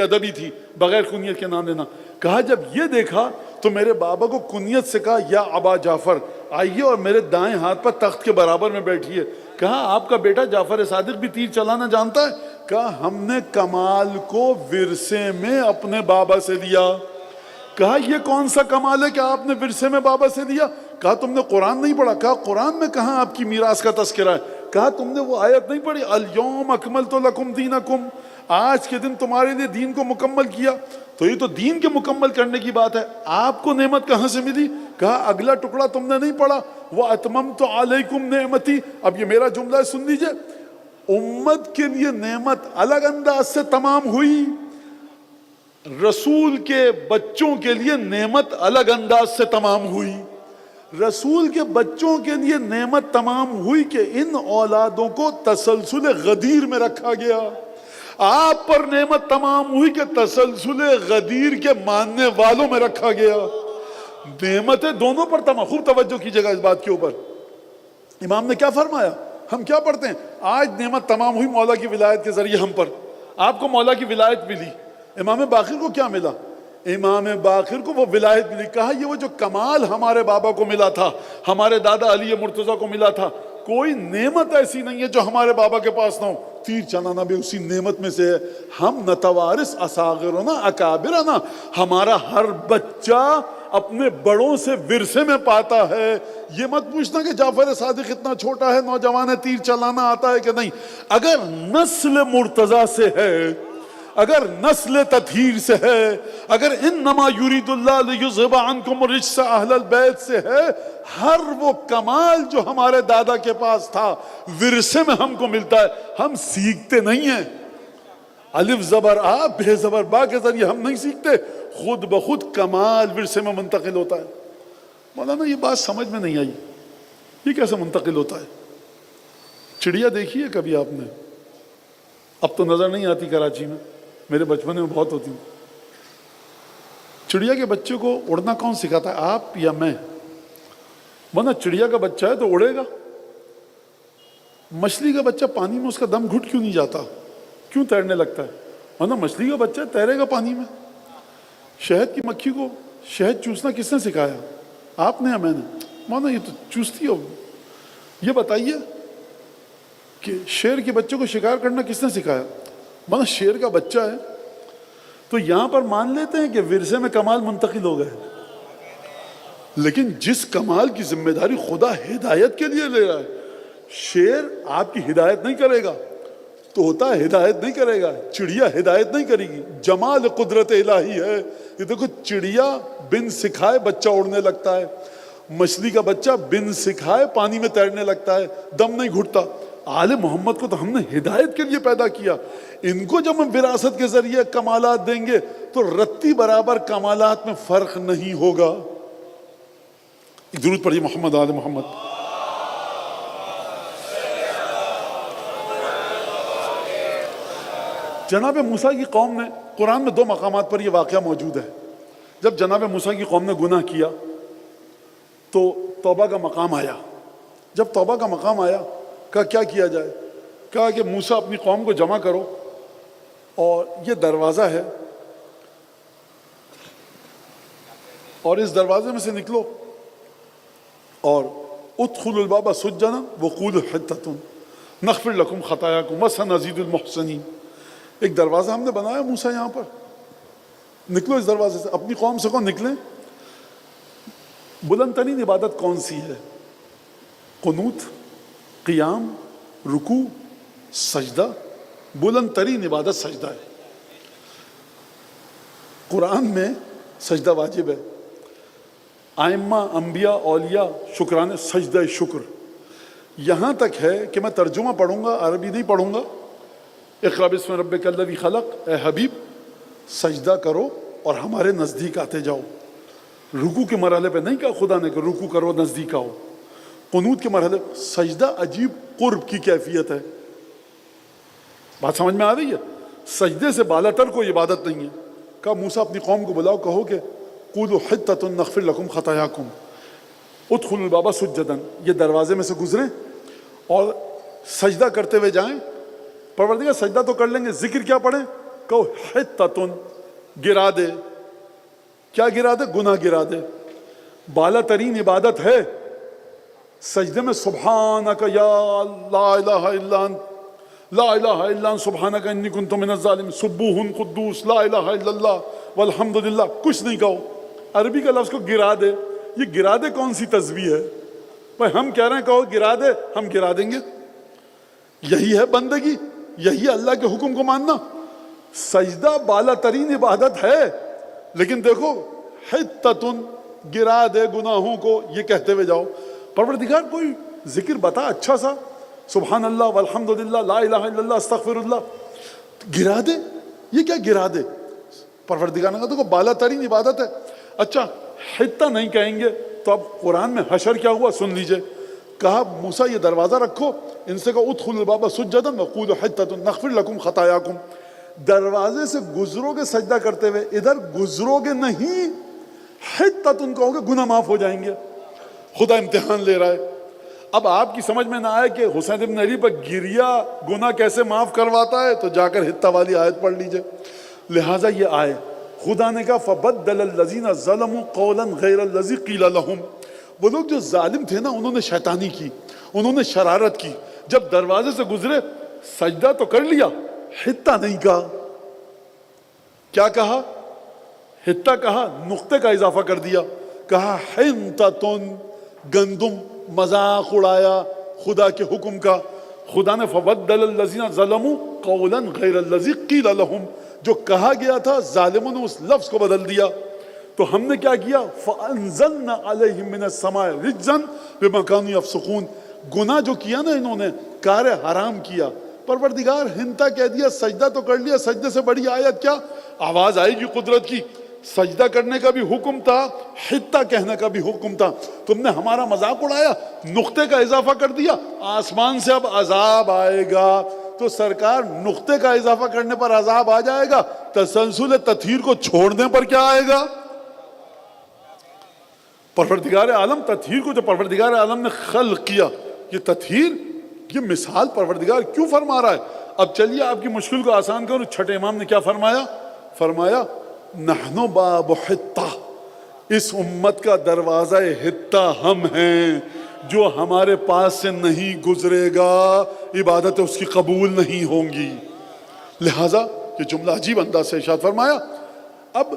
ادبی تھی بغیر کنیت کے نام لینا. کہا جب یہ دیکھا تو میرے بابا کو کنیت سے کہا یا ابا جعفر آئیے اور میرے دائیں ہاتھ پر تخت کے برابر میں بیٹھیے. کہا آپ کا بیٹا جعفر صادق بھی تیر چلانا جانتا ہے؟ کہا ہم نے کمال کو ورثے میں اپنے بابا سے لیا. کہا یہ کون سا کمال ہے کہ آپ نے ورثے میں بابا سے لیا؟ کہا تم نے قرآن نہیں پڑھا؟ کہا قرآن میں کہاں آپ کی میراث کا تذکرہ ہے؟ کہا تم نے وہ آیت نہیں پڑھی الیوم اکملت لکم دینکم, آج کے دن تمہارے لیے دین کو مکمل کیا. تو یہ تو دین کے مکمل کرنے کی بات ہے, آپ کو نعمت کہاں سے ملی؟ کہا اگلا ٹکڑا تم نے نہیں پڑھا وَأَتْمَمْتُ عَلَيْكُمْ نِعْمَتِي. اب یہ میرا جملہ ہے, سن لیجئے. امت کے لیے نعمت الگ انداز سے تمام ہوئی, رسول کے بچوں کے لیے نعمت الگ انداز سے تمام ہوئی. رسول کے بچوں کے لیے نعمت تمام ہوئی کہ ان اولادوں کو تسلسل غدیر میں رکھا گیا. آپ پر نعمت تمام ہوئی کہ تسلسل غدیر کے ماننے والوں میں رکھا گیا. نعمتیں دونوں پر تمام. خوب توجہ کیجیے گا اس بات کے اوپر. امام نے کیا فرمایا؟ ہم کیا پڑھتے ہیں؟ آج نعمت تمام ہوئی مولا کی ولایت کے ذریعے ہم پر. آپ کو مولا کی ولایت ملی. امام باقر کو کیا ملا؟ امام باقر کو وہ ولایت ملی. کہا یہ وہ جو کمال ہمارے بابا کو ملا تھا, ہمارے دادا علی مرتضیٰ کو ملا تھا, کوئی نعمت ایسی نہیں ہے جو ہمارے بابا کے پاس نہ ہو. تیر چلانا بھی اسی نعمت میں سے ہے. ہم نتوارث اصاغرنا اکابرنا, ہمارا ہر بچہ اپنے بڑوں سے ورثے میں پاتا ہے. یہ مت پوچھنا کہ جعفر صادق اتنا چھوٹا ہے, نوجوان ہے, تیر چلانا آتا ہے کہ نہیں. اگر نسل مرتضیٰ سے ہے, اگر نسل تطہیر سے ہے, اگر انما یرید اللہ لیذھب عنکم الرجس اہل البیت سے ہے, ہر وہ کمال جو ہمارے دادا کے پاس تھا ورثے میں ہم کو ملتا ہے. ہم سیکھتے نہیں ہیں. الف زبر آ بے زبر با کے ذریعے ہم نہیں سیکھتے, خود بخود کمال ورثے میں منتقل ہوتا ہے. مولانا یہ بات سمجھ میں نہیں آئی, یہ کیسے منتقل ہوتا ہے؟ چڑیا دیکھی ہے کبھی آپ نے؟ اب تو نظر نہیں آتی کراچی میں, میرے بچپن میں بہت ہوتی. چڑیا کے بچے کو اڑنا کون سکھاتا ہے, آپ یا میں؟ ورنہ چڑیا کا بچہ ہے تو اڑے گا. مچھلی کا بچہ پانی میں اس کا دم گھٹ کیوں نہیں جاتا, کیوں تیرنے لگتا ہے؟ ورنہ مچھلی کا بچہ تیرے گا پانی میں. شہد کی مکھی کو شہد چوسنا کس نے سکھایا, آپ نے یا میں نے؟ مانا یہ تو چوستی ہو. یہ بتائیے کہ شیر کے بچے کو شکار کرنا کس نے سکھایا؟ مگر شیر کا بچہ ہے تو یہاں پر مان لیتے ہیں کہ ورثے میں کمال منتقل ہو گئے، لیکن جس کمال کی ذمہ داری خدا ہدایت کے لیے لے رہا ہے، شیر آپ کی ہدایت نہیں کرے گا، طوطا ہدایت نہیں کرے گا، چڑیا ہدایت نہیں کرے گی، جمال قدرت الہی ہے۔ یہ دیکھو چڑیا بن سکھائے بچہ اڑنے لگتا ہے، مچھلی کا بچہ بن سکھائے پانی میں تیرنے لگتا ہے، دم نہیں گھٹتا۔ آل محمد کو تو ہم نے ہدایت کے لیے پیدا کیا، ان کو جب ہم وراثت کے ذریعے کمالات دیں گے تو رتی برابر کمالات میں فرق نہیں ہوگا۔ درود پڑھیے محمد آل محمد۔ جناب موسیٰ کی قوم نے، قرآن میں 2 مقامات پر یہ واقعہ موجود ہے، جب جناب موسیٰ کی قوم نے گناہ کیا تو توبہ کا مقام آیا۔ جب توبہ کا مقام آیا کہا کیا کیا جائے؟ کہا کہ موسیٰ اپنی قوم کو جمع کرو اور یہ دروازہ ہے اور اس دروازے میں سے نکلو اور ادخلوا الباب سجدا وقولوا حطۃ نغفر لکم خطایاکم وسنزید المحسنین۔ ایک دروازہ ہم نے بنایا موسیٰ، یہاں پر نکلو اس دروازے سے، اپنی قوم سے کون نکلیں۔ بلند ترین عبادت کون سی ہے؟ قنوت، قیام، رکوع، سجدہ۔ بلند ترین عبادت سجدہ ہے۔ قرآن میں سجدہ واجب ہے۔ ائمہ، انبیاء، اولیاء شکرانے سجدہ شکر، یہاں تک ہے کہ میں ترجمہ پڑھوں گا، عربی نہیں پڑھوں گا۔ اقرأ باسم ربک الذی خلق، اے حبیب سجدہ کرو اور ہمارے نزدیک آتے جاؤ۔ رکوع کے مرحلے پہ نہیں کہا خدا نے کہ رکوع کرو نزدیک آؤ۔ قنوت کے مرحلے، سجدہ عجیب قرب کی کیفیت ہے۔ بات سمجھ میں آ رہی ہے؟ سجدے سے بالا تر کوئی عبادت نہیں ہے۔ کہا موسیٰ اپنی قوم کو بلاؤ، کہو کہ قولوا حطۃ نغفر لکم خطایاکم ادخلوا الباب سجدا، یہ دروازے میں سے گزریں اور سجدہ کرتے ہوئے جائیں۔ پروردگار سجدہ تو کر لیں گے، ذکر کیا پڑھیں؟ کہو حطۃ، گرا دے۔ کیا گرا دے؟ گناہ گرا دے۔ بالا ترین عبادت ہے سجدے میں سبحانک یا لا الہ الا انت، لا الہ الا انت سبحانک انی کنت من الظالمین، سبوح قدوس لا الہ الا اللہ والحمدللہ، کچھ نہیں کہو۔ عربی کا لفظ کو گرا دے، یہ گرا دے کون سی تسبیح ہے؟ بھائی ہم کہہ رہے ہیں کہو گرا دے، ہم گرا دیں گے۔ یہی ہے بندگی، یہی اللہ کے حکم کو ماننا۔ سجدہ بالا ترین عبادت ہے، لیکن دیکھو حطۃ، گرا دے گناہوں کو، یہ کہتے ہوئے جاؤ۔ پروردگار کوئی ذکر بتا اچھا سا، سبحان اللہ والحمدللہ لا الہ الا اللہ استغفر اللہ، گرا دے۔ یہ کیا گرا دے؟ پروردگار نے کہا دیکھو بالا ترین عبادت ہے۔ اچھا حطہ نہیں کہیں گے تو اب قرآن میں حشر کیا ہوا سن لیجئے۔ کہا موسیٰ یہ دروازہ رکھو، ان سے کہو ادخلوا الباب سجدا وقولوا حطۃ نغفر لکم خطایاکم۔ دروازے سے گزرو گے سجدہ کرتے ہوئے، ادھر گزرو گے نہیں، حطۃ کہو گے گناہ معاف ہو جائیں گے۔ خدا امتحان لے رہا ہے۔ اب آپ کی سمجھ میں نہ آئے کہ حسین ابن علی پر گریا گناہ کیسے معاف کرواتا ہے، تو جا کر حطہ والی آیت پڑھ لیجئے۔ لہٰذا یہ آئے، خدا نے کہا فَبَدَّلَ الَّذِينَ ظَلَمُوا قَوْلًا غَيْرَ الَّذِي قِيلَ لَهُمْ۔ وہ لوگ جو ظالم تھے نا، انہوں نے شیطانی کی، انہوں نے شرارت کی، جب دروازے سے گزرے سجدہ تو کر لیا، حطہ نہیں کہا۔ کیا کہا؟ حطہ کہا، نقطے کا اضافہ کر دیا، کہا حنطۃ، گندم، مذاق اڑایا خدا کے حکم کا۔ خدا نے فبدل الذین ظلموا قولا غیر الذی قیل لهم، جو کہا گیا تھا ظالموں نے اس لفظ کو بدل دیا۔ تو ہم نے کیا کیا؟ فانزلنا علیہم من السماء رجزا بما كانوا يفسقون، گناہ جو کیا نا انہوں نے، کار حرام کیا۔ پروردگار ہنتا کہہ دیا، سجدہ تو کر لیا، سجدے سے بڑی آیت کیا؟ آواز آئے گی قدرت کی۔ سجدہ کرنے کا بھی حکم تھا، حطہ کہنے کا بھی حکم تھا، تم نے ہمارا مذاق اڑایا، نقطے کا اضافہ کر دیا، آسمان سے اب عذاب آئے گا۔ تو سرکار نقطے کا اضافہ کرنے پر عذاب آ جائے گا، تسلسل تطہیر کو چھوڑنے پر کیا آئے گا؟ پروردگار عالم تطہیر کو جو پروردگار عالم نے خلق کیا، یہ تطہیر، یہ مثال پروردگار کیوں فرما رہا ہے؟ اب چلیے آپ کی مشکل کو آسان کروں۔ چھٹے امام نے کیا فرمایا؟ فرمایا نحن باب حطہ، اس امت کا دروازہ حطہ ہم ہیں۔ جو ہمارے پاس سے نہیں گزرے گا عبادتیں اس کی قبول نہیں ہوں گی۔ لہٰذا یہ جملہ عجیب انداز سے ارشاد فرمایا۔ اب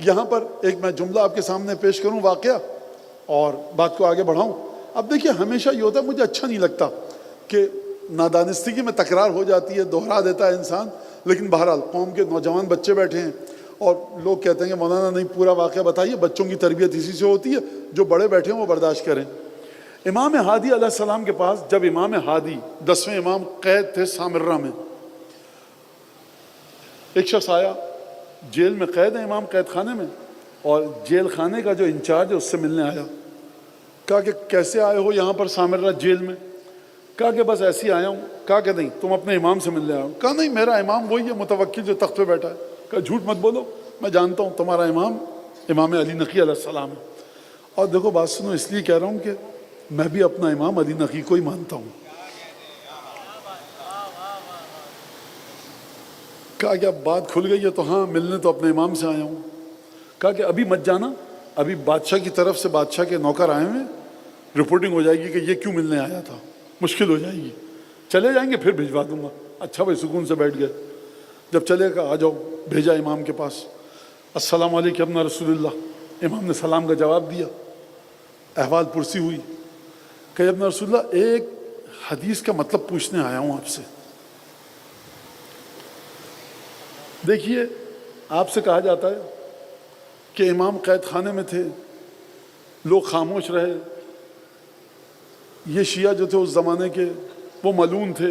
یہاں پر ایک میں جملہ آپ کے سامنے پیش کروں، واقعہ، اور بات کو آگے بڑھاؤں۔ اب دیکھیے ہمیشہ یہ ہوتا ہے، مجھے اچھا نہیں لگتا کہ نادانستگی میں تکرار ہو جاتی ہے، دوہرا دیتا ہے انسان، لیکن بہرحال قوم کے نوجوان بچے بیٹھے ہیں اور لوگ کہتے ہیں کہ مولانا نہیں پورا واقعہ بتائیے، بچوں کی تربیت اسی سے ہوتی ہے، جو بڑے بیٹھے ہیں وہ برداشت کریں۔ امام ہادی علیہ السلام کے پاس جب امام ہادی 10ویں امام قید تھے سامرہ میں، ایک شخص آیا، جیل میں قید ہے امام قید خانے میں، اور جیل خانے کا جو انچارج ہے اس سے ملنے آیا۔ کہا کہ کیسے آئے ہو یہاں پر سامرہ جیل میں؟ کہا کہ بس ایسے ہی آیا ہوں۔ کہا کہ نہیں تم اپنے امام سے ملنے آئے ہو؟ کہا نہیں میرا امام وہی ہے متوکل جو تخت پہ بیٹھا ہے۔ کہا جھوٹ مت بولو، میں جانتا ہوں تمہارا امام امام علی نقی علیہ السلام ہے۔ اور دیکھو بات سنو، اس لیے کہہ رہا ہوں کہ میں بھی اپنا امام علی نقی کو ہی مانتا ہوں۔ کہا کہ اب بات کھل گئی ہے تو ہاں ملنے تو اپنے امام سے آیا ہوں۔ کہا کہ ابھی مت جانا، ابھی بادشاہ کی طرف سے بادشاہ کے نوکر آئے ہوئے، رپورٹنگ ہو جائے گی کہ یہ کیوں ملنے آیا تھا، مشکل ہو جائے گی، چلے جائیں گے پھر بھجوا دوں گا۔ اچھا بھائی، سکون سے بیٹھ گئے۔ جب چلے گا آ جاؤ، بھیجا امام کے پاس، السلام علیکم ابن رسول اللہ۔ امام نے سلام کا جواب دیا، احوال پرسی ہوئی، کہ ابن رسول اللہ ایک حدیث کا مطلب پوچھنے آیا ہوں آپ سے۔ دیکھیے آپ سے کہا جاتا ہے کہ امام قید خانے میں تھے، لوگ خاموش رہے، یہ شیعہ جو تھے اس زمانے کے وہ ملعون تھے،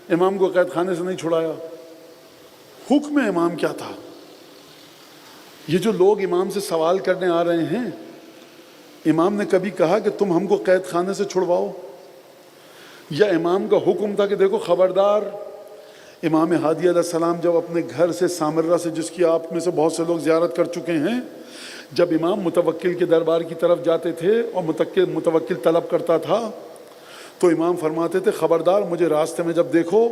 امام کو قید خانے سے نہیں چھڑایا۔ حکم امام کیا تھا؟ یہ جو لوگ امام سے سوال کرنے آ رہے ہیں، امام نے کبھی کہا کہ تم ہم کو قید خانے سے چھڑواؤ؟ یا امام کا حکم تھا کہ دیکھو خبردار؟ امام ہادی علیہ السلام جب اپنے گھر سے سامرہ سے، جس کی آپ میں سے بہت سے لوگ زیارت کر چکے ہیں، جب امام متوکل کے دربار کی طرف جاتے تھے اور متوکل طلب کرتا تھا تو امام فرماتے تھے خبردار مجھے راستے میں جب دیکھو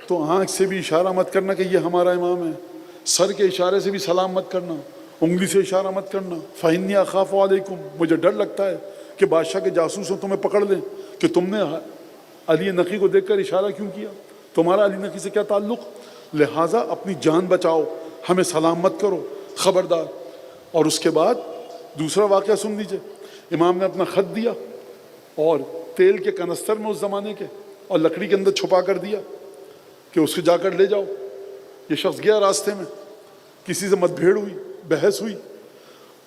تو آنکھ سے بھی اشارہ مت کرنا کہ یہ ہمارا امام ہے، سر کے اشارے سے بھی سلام مت کرنا، انگلی سے اشارہ مت کرنا، فَإِنِّي أَخَافُ عَلَيْكُمْ، مجھے ڈر لگتا ہے کہ بادشاہ کے جاسوسوں تمہیں پکڑ لیں کہ تم نے علی نقی کو دیکھ کر اشارہ کیوں کیا، تمہارا علی نقی سے کیا تعلق؟ لہٰذا اپنی جان بچاؤ، ہمیں سلام مت کرو، خبردار۔ اور اس کے بعد دوسرا واقعہ سن لیجئے، امام نے اپنا خط دیا اور تیل کے کنستر میں اس زمانے کے، اور لکڑی کے اندر چھپا کر دیا کہ اس کو جا کر لے جاؤ۔ یہ شخص گیا راستے میں، کسی سے مت بھیڑ ہوئی، بحث ہوئی،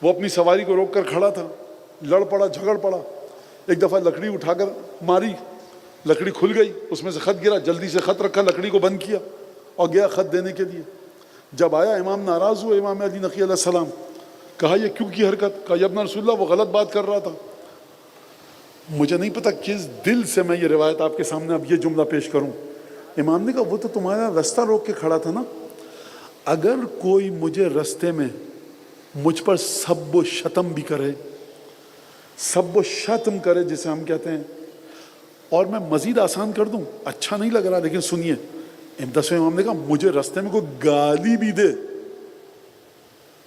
وہ اپنی سواری کو روک کر کھڑا تھا، لڑ پڑا، جھگڑ پڑا، ایک دفعہ لکڑی اٹھا کر ماری، لکڑی کھل گئی، اس میں سے خط گرا، جلدی سے خط رکھا، لکڑی کو بند کیا اور گیا خط دینے کے لیے۔ جب آیا امام ناراض ہوئے، امام علی نقی علیہ السلام، کہا یہ کیوں کی حرکت؟ کہا یا ابن رسول اللہ وہ غلط بات کر رہا تھا۔ مجھے نہیں پتا کس دل سے میں یہ روایت آپ کے سامنے اب یہ جملہ پیش کروں۔ امام نے کہا وہ تو تمہارا رستہ روک کے کھڑا تھا نا، اگر کوئی مجھے رستے میں مجھ پر سب و شتم بھی کرے، سب و شتم کرے جسے ہم کہتے ہیں، اور میں مزید آسان کر دوں، اچھا نہیں لگ رہا لیکن سنیے، 10ویں امام نے کہا مجھے رستے میں کوئی گالی بھی دے،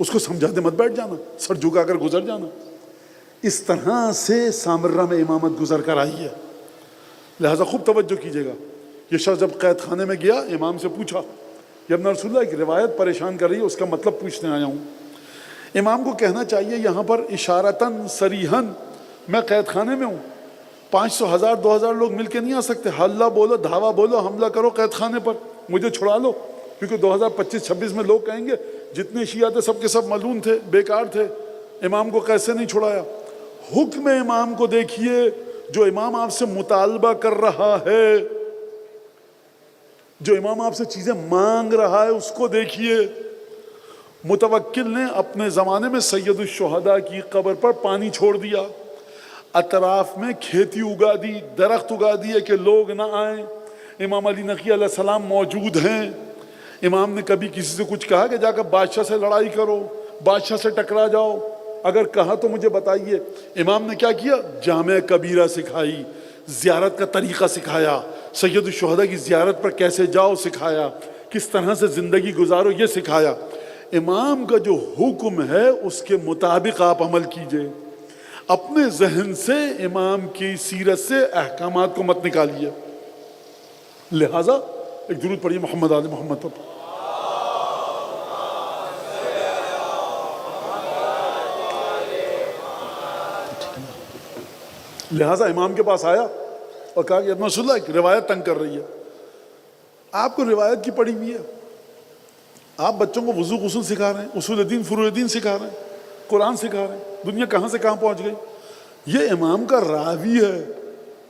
اس کو سمجھا دے، مت بیٹھ جانا، سر جھکا کر گزر جانا۔ اس طرح سے سامرہ میں امامت گزر کر آئی ہے، لہٰذا خوب توجہ کیجیے گا۔ یہ شخص جب قید خانے میں گیا، امام سے پوچھا، یا ابن رسول اللہ ایک روایت پریشان کر رہی ہے، اس کا مطلب پوچھنے آیا ہوں۔ امام کو کہنا چاہیے یہاں پر اشارتاً صریحاً میں قید خانے میں ہوں، 500 1000 2000 لوگ مل کے نہیں آ سکتے، حلہ بولو، دھاوا بولو، حملہ کرو قید خانے پر، مجھے چھڑا لو، کیونکہ 2025-26 میں لوگ کہیں گے جتنے شیعہ تھے سب کے سب ملعون تھے، بیکار تھے، امام کو کیسے نہیں چھڑایا۔ حکم امام کو دیکھیے، جو امام آپ سے مطالبہ کر رہا ہے، جو امام آپ سے چیزیں مانگ رہا ہے، اس کو دیکھیے۔ متوکل نے اپنے زمانے میں سید الشہداء کی قبر پر پانی چھوڑ دیا، اطراف میں کھیتی اگا دی، درخت اگا دیے کہ لوگ نہ آئیں، امام علی نقی علیہ السلام موجود ہیں۔ امام نے کبھی کسی سے کچھ کہا کہ جا کر بادشاہ سے لڑائی کرو، بادشاہ سے ٹکرا جاؤ؟ اگر کہا تو مجھے بتائیے۔ امام نے کیا کیا؟ جامع کبیرہ سکھائی، زیارت کا طریقہ سکھایا، سید الشہداء کی زیارت پر کیسے جاؤ سکھایا، کس طرح سے زندگی گزارو یہ سکھایا۔ امام کا جو حکم ہے اس کے مطابق آپ عمل کیجئے۔ اپنے ذہن سے امام کی سیرت سے احکامات کو مت نکالیے. لہٰذا ایک درود پڑھیے محمد آل محمد پر. لہٰذا امام کے پاس آیا اور کہا کہ ابن رسول اللہ ایک روایت تنگ کر رہی ہے. آپ کو روایت کی پڑھی ہوئی ہے, آپ بچوں کو وضو غسل سکھا رہے ہیں, اصول دین فروع دین سکھا رہے ہیں, قرآن سکھا رہے ہیں, دنیا کہاں سے کہاں پہنچ گئی. یہ امام کا راوی ہے,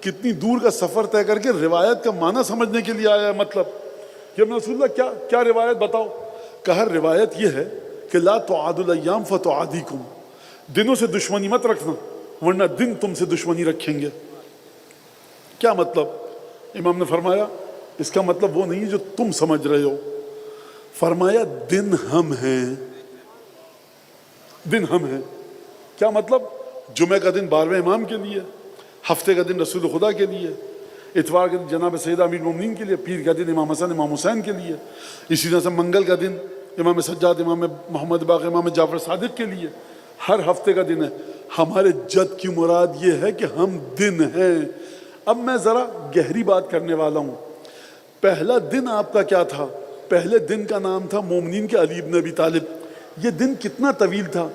کتنی دور کا سفر طے کر کے روایت کا معنی سمجھنے کے لیے آیا ہے. مطلب کہ ابن رسول اللہ کیا روایت بتاؤ. کہا روایت یہ ہے کہ لا تعاد الايام فتعادیکم, دنوں سے دشمنی مت رکھنا ورنہ دن تم سے دشمنی رکھیں گے. کیا مطلب؟ امام نے فرمایا اس کا مطلب وہ نہیں جو تم سمجھ رہے ہو. فرمایا دن ہم ہیں, دن ہم ہیں. کیا مطلب؟ جمعہ کا دن 12ویں امام کے لیے, ہفتے کا دن رسول خدا کے لیے, اتوار کے دن جناب سید امیر المومنین کے لیے, پیر کا دن امام حسن امام حسین کے لیے, اسی طرح سے منگل کا دن امام سجاد امام محمد باقر امام جعفر صادق کے لیے. ہر ہفتے کا دن ہے. ہمارے جد کی مراد یہ ہے کہ ہم دن ہیں. اب میں ذرا گہری بات کرنے والا ہوں. پہلا دن آپ کا کیا تھا؟ پہلے دن کا نام تھا مومنین کے علی بن ابی طالب. یہ دن کتنا طویل تھا؟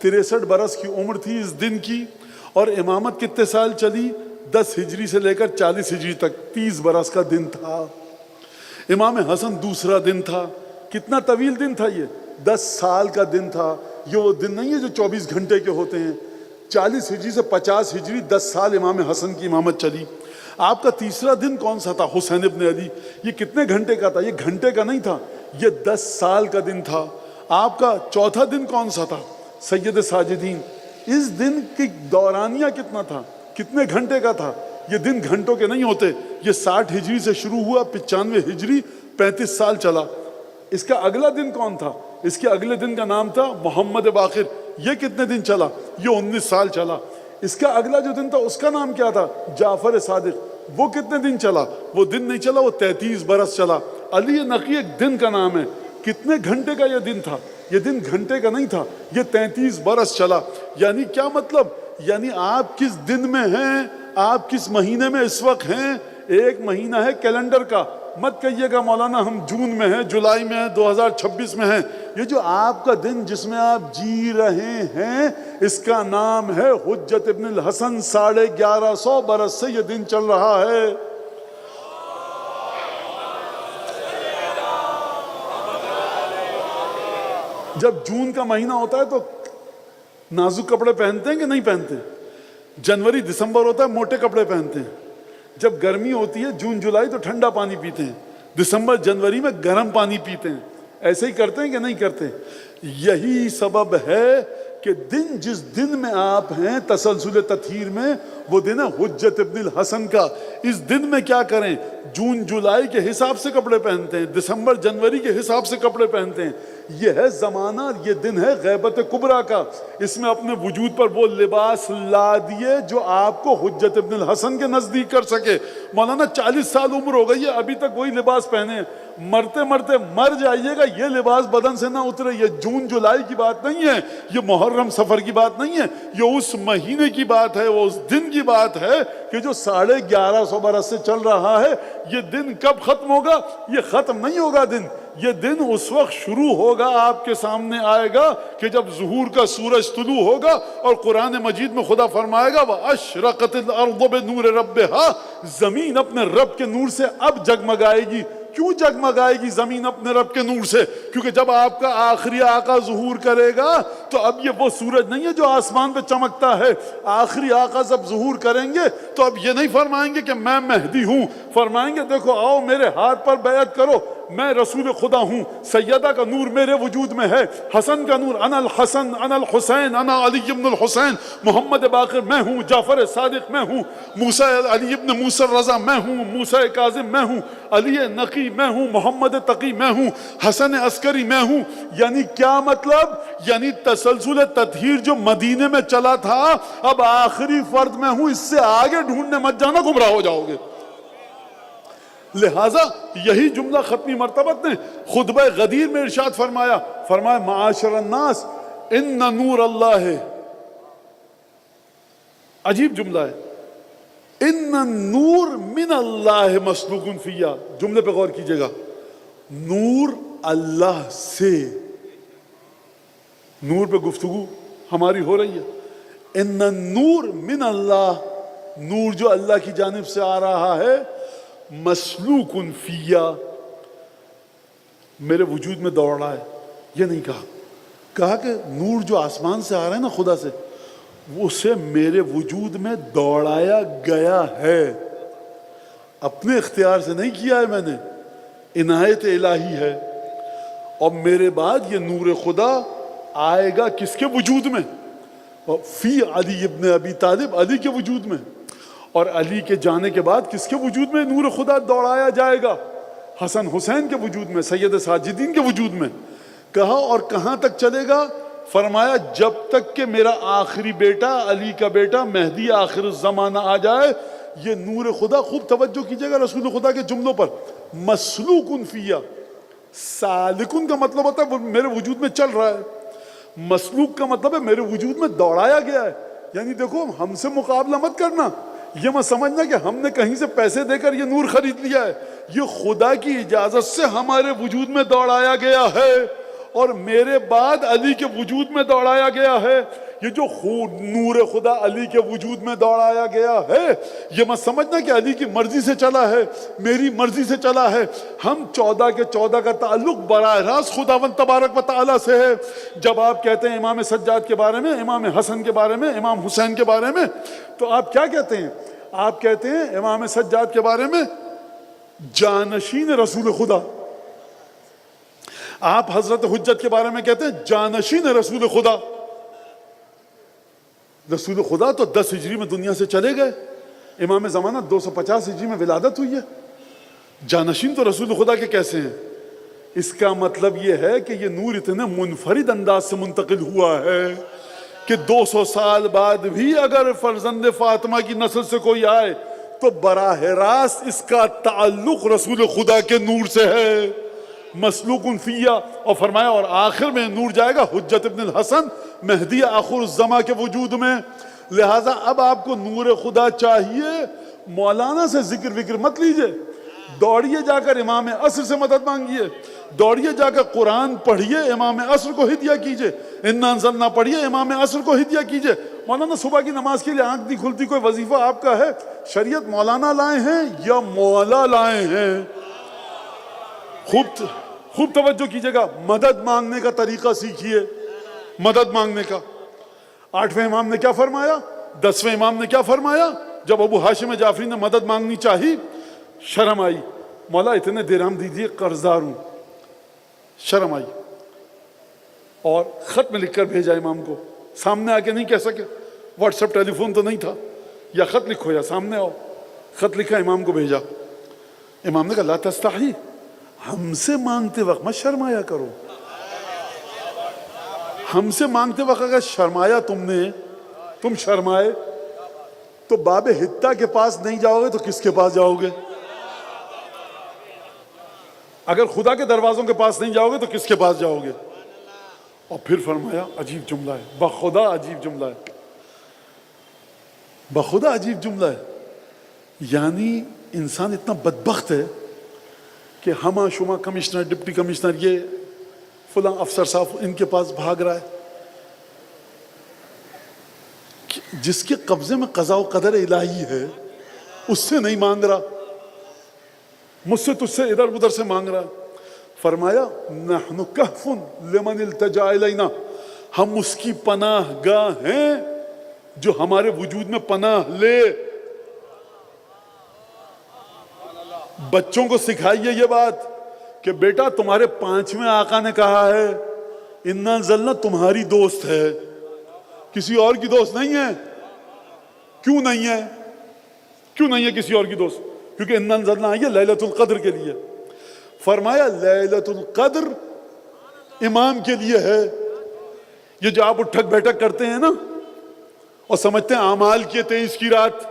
63 برس کی عمر تھی اس دن کی, اور امامت کتنے سال چلی؟ 10 ہجری سے لے کر 40 ہجری تک 30 برس کا دن تھا. امام حسن دوسرا دن تھا. کتنا طویل دن تھا یہ؟ 10 سال کا دن تھا. یہ وہ دن نہیں ہے جو 24 گھنٹے کے ہوتے ہیں. 40 ہجری سے 50 ہجری 10 سال امام حسن کی امامت چلی. آپ کا تیسرا دن کون سا تھا؟ حسین ابن علی. یہ کتنے گھنٹے کا تھا؟ یہ گھنٹے کا نہیں تھا, یہ 10 سال کا دن تھا. آپ کا چوتھا دن کون سا تھا؟ سید ساجدین. اس دن کی دورانیہ کتنا تھا؟ کتنے گھنٹے کا تھا؟ یہ دن گھنٹوں کے نہیں ہوتے. یہ 60 ہجری سے شروع ہوا, 95 ہجری 35 سال چلا. اس کا اگلا دن کون تھا؟ اس کے اگلے دن کا نام تھا محمد باقر. یہ کتنے دن چلا؟ یہ 19 سال چلا. اس کا اگلا جو دن تھا اس کا نام کیا تھا؟ جعفر صادق. وہ کتنے دن چلا؟ وہ دن نہیں چلا, وہ 33 برس چلا. علی نقی ایک دن کا نام ہے. کتنے گھنٹے کا یہ دن تھا؟ یہ دن گھنٹے کا نہیں تھا, یہ 33 برس چلا. یعنی کیا مطلب؟ یعنی آپ کس دن میں ہیں, آپ کس مہینے میں اس وقت ہیں. ایک مہینہ ہے کیلنڈر کا. مت کہیے گا مولانا ہم جون میں ہیں, جولائی میں ہیں, 2026 میں ہیں. یہ جو آپ کا دن جس میں آپ جی رہے ہیں اس کا نام ہے حجت ابن الحسن. 1150 برس سے یہ دن چل رہا ہے. جب جون کا مہینہ ہوتا ہے تو نازک کپڑے پہنتے ہیں کہ نہیں پہنتے؟ جنوری دسمبر ہوتا ہے موٹے کپڑے پہنتے ہیں. جب گرمی ہوتی ہے جون جولائی تو ٹھنڈا پانی پیتے ہیں. دسمبر جنوری میں گرم پانی پیتے ہیں. ایسے ہی کرتے ہیں کہ نہیں کرتے؟ یہی سبب ہے کہ دن جس دن میں آپ ہیں تسلسل تطہیر میں, وہ دن ہے حجت ابن الحسن کا. اس دن میں کیا کریں؟ جون جولائی کے حساب سے کپڑے پہنتے ہیں, دسمبر جنوری کے حساب سے کپڑے پہنتے ہیں. یہ ہے زمانہ, یہ دن ہے غیبت کبریٰ کا. اس میں اپنے وجود پر وہ لباس لا دیے جو آپ کو حجت ابن الحسن کے نزدیک کر سکے. مولانا 40 سال عمر ہو گئی ہے ابھی تک وہی لباس پہنے, مرتے مرتے مر جائیے گا یہ لباس بدن سے نہ اترے. یہ جون جولائی کی بات نہیں ہے, یہ محرم سفر کی بات نہیں ہے, یہ اس مہینے کی بات ہے, وہ اس دن کی بات ہے کہ جو 1150 برس سے چل رہا ہے. یہ دن کب ختم ہوگا؟ یہ ختم نہیں ہوگا دن. یہ دن اس وقت شروع ہوگا, آپ کے سامنے آئے گا کہ جب ظہور کا سورج طلوع ہوگا. اور قرآن مجید میں خدا فرمائے گا وَأَشْرَقَتِ الْأَرْضُ بِنُورِ رَبِّهَا, زمین اپنے رب کے نور سے اب جگمگائے گی. کیوں جگمگائے گی زمین اپنے رب کے نور سے؟ کیونکہ جب آپ کا آخری آقا ظہور کرے گا تو اب یہ وہ سورج نہیں ہے جو آسمان پہ چمکتا ہے. آخری آقا جب ظہور کریں گے تو اب یہ نہیں فرمائیں گے کہ میں مہدی ہوں, فرمائیں گے دیکھو آؤ میرے ہاتھ پر بیعت کرو, میں رسول خدا ہوں. سیدہ کا نور میرے وجود میں ہے, حسن کا نور انا الحسن انا الحسین انا علی ابن الحسین, محمد باقر میں ہوں, جعفر صادق میں ہوں, موسیٰ علی ابن موسیٰ رضا میں ہوں, موسیٰ کاظم میں ہوں, علی نقی میں ہوں, محمد تقی میں ہوں, حسن عسکری میں ہوں. یعنی کیا مطلب؟ یعنی تسلسل تطہیر جو مدینے میں چلا تھا اب آخری فرد میں ہوں, اس سے آگے ڈھونڈنے مت جانا, گمراہ ہو جاؤ گے. لہٰذا یہی جملہ ختمی مرتبت نے خطبہ غدیر میں ارشاد فرمایا معاشر الناس ان نور اللہ عجیب جملہ ہے، ان النور من اللہ مسلوق فیہ، جملے پہ غور کیجئے گا، نور اللہ سے، نور پہ گفتگو ہماری ہو رہی ہے، ان النور من اللہ، نور جو اللہ کی جانب سے آ رہا ہے، مسلوق فیہ، میرے وجود میں دوڑ رہا ہے۔ یہ نہیں کہا کہ نور جو آسمان سے آ رہا ہے نا خدا سے، وہ اسے میرے وجود میں دوڑایا گیا ہے، اپنے اختیار سے نہیں کیا ہے میں نے، عنایت الہی ہے۔ اور میرے بعد یہ نور خدا آئے گا کس کے وجود میں؟ فی علی ابن ابی طالب، علی کے وجود میں، اور علی کے جانے کے بعد کس کے وجود میں نور خدا دوڑایا جائے گا؟ حسن حسین کے وجود میں، سید ساجدین کے وجود میں۔ کہا اور کہاں تک چلے گا؟ فرمایا جب تک کہ میرا آخری بیٹا، علی کا بیٹا مہدی آخر الزمانہ آ جائے، یہ نور خدا، خوب توجہ کیجئے گا رسول خدا کے جملوں پر، مسلوق فیہ، سالکن کا مطلب ہوتا ہے وہ میرے وجود میں چل رہا ہے، مسلوق کا مطلب ہے میرے وجود میں دوڑایا گیا ہے۔ یعنی دیکھو ہم سے مقابلہ مت کرنا، یہ مت سمجھنا کہ ہم نے کہیں سے پیسے دے کر یہ نور خرید لیا ہے، یہ خدا کی اجازت سے ہمارے وجود میں دوڑایا گیا ہے، اور میرے بعد علی کے وجود میں دوڑایا گیا ہے۔ یہ جو نور خدا علی کے وجود میں دوڑایا گیا ہے، یہ مت سمجھنا کہ علی کی مرضی سے چلا ہے، میری مرضی سے چلا ہے۔ ہم 14 کے 14 کا تعلق براہ راست خداوند تبارک و تعالیٰ سے ہے۔ جب آپ کہتے ہیں امام سجاد کے بارے میں، امام حسن کے بارے میں، امام حسین کے بارے میں، تو آپ کیا کہتے ہیں؟ آپ کہتے ہیں امام سجاد کے بارے میں جانشین رسول خدا، آپ حضرت حجت کے بارے میں کہتے ہیں جانشین رسول خدا۔ رسول خدا تو 10 ہجری میں دنیا سے چلے گئے، امام زمانہ 250 ہجری میں ولادت ہوئی ہے، جانشین تو رسول خدا کے کیسے ہیں؟ اس کا مطلب یہ ہے کہ یہ نور اتنے منفرد انداز سے منتقل ہوا ہے کہ 200 سال بعد بھی اگر فرزند فاطمہ کی نسل سے کوئی آئے تو براہ راست اس کا تعلق رسول خدا کے نور سے ہے، مسلوق فیہ۔ اور فرمایا اور آخر میں نور جائے گا حجت ابن الحسن مہدی آخر الزماں کے وجود میں۔ لہٰذا اب آپ کو نور خدا چاہیے، مولانا سے ذکر وکر مت لیجئے، دوڑیے جا کر امام عصر سے مدد مانگیے، دوڑیے جا کر قرآن پڑھیے، امام عصر کو ہدیہ کیجئے، انا انزلنا پڑھیے، امام عصر کو ہدیہ کیجئے۔ مولانا صبح کی نماز کے لیے آنکھ نہیں کھلتی، کوئی وظیفہ آپ کا ہے؟ شریعت مولانا لائے ہیں یا مولا لائے ہیں؟ خوب توجہ کیجئے گا، مدد مانگنے کا طریقہ سیکھیے، مدد مانگنے کا۔ 8ویں امام نے کیا فرمایا؟ 10ویں امام نے کیا فرمایا؟ جب ابو ہاشم جعفری نے مدد مانگنی چاہی، شرم آئی، مولا اتنے درہم دیجئے قرضدار ہوں، شرم آئی، اور خط میں لکھ کر بھیجا امام کو، سامنے آ کے نہیں کہہ سکے، واٹس ایپ ٹیلی فون تو نہیں تھا، یا خط لکھو یا سامنے آؤ، خط لکھا امام کو بھیجا۔ امام نے کہا لا تستحی، ہم سے مانگتے وقت مت شرمایا کرو، ہم سے مانگتے وقت اگر شرمایا تم شرمائے تو باب حتہ کے پاس نہیں جاؤ گے تو کس کے پاس جاؤ گے؟ اگر خدا کے دروازوں کے پاس نہیں جاؤ گے تو کس کے پاس جاؤ گے؟ اور پھر فرمایا عجیب جملہ ہے، بخدا عجیب جملہ ہے، بخدا عجیب جملہ ہے، یعنی انسان اتنا بدبخت ہے کہ ہما شما کمشنر، ڈپٹی کمشنر، یہ فلاں افسر صاحب ان کے پاس بھاگ رہا ہے، جس کے قبضے میں قضاء و قدر الہی ہے اس سے نہیں مانگ رہا، مجھ سے تجھ سے ادھر ادھر سے مانگ رہا۔ فرمایا نحن کہف لمن التجا الینا، ہم اس کی پناہ گاہ ہیں جو ہمارے وجود میں پناہ لے۔ بچوں کو سکھائیے یہ بات کہ بیٹا تمہارے 5ویں آقا نے کہا ہے انا انزلنا تمہاری دوست ہے، کسی اور کی دوست نہیں ہے۔ کیوں نہیں ہے؟ کیوں نہیں ہے کسی اور کی دوست؟ کیونکہ انا انزلنا آئی ہے لیلۃ القدر کے لیے۔ فرمایا لیلۃ القدر امام کے لیے ہے۔ یہ جو آپ اٹھک بیٹھک کرتے ہیں نا اور سمجھتے ہیں اعمال کیے 23 کی رات،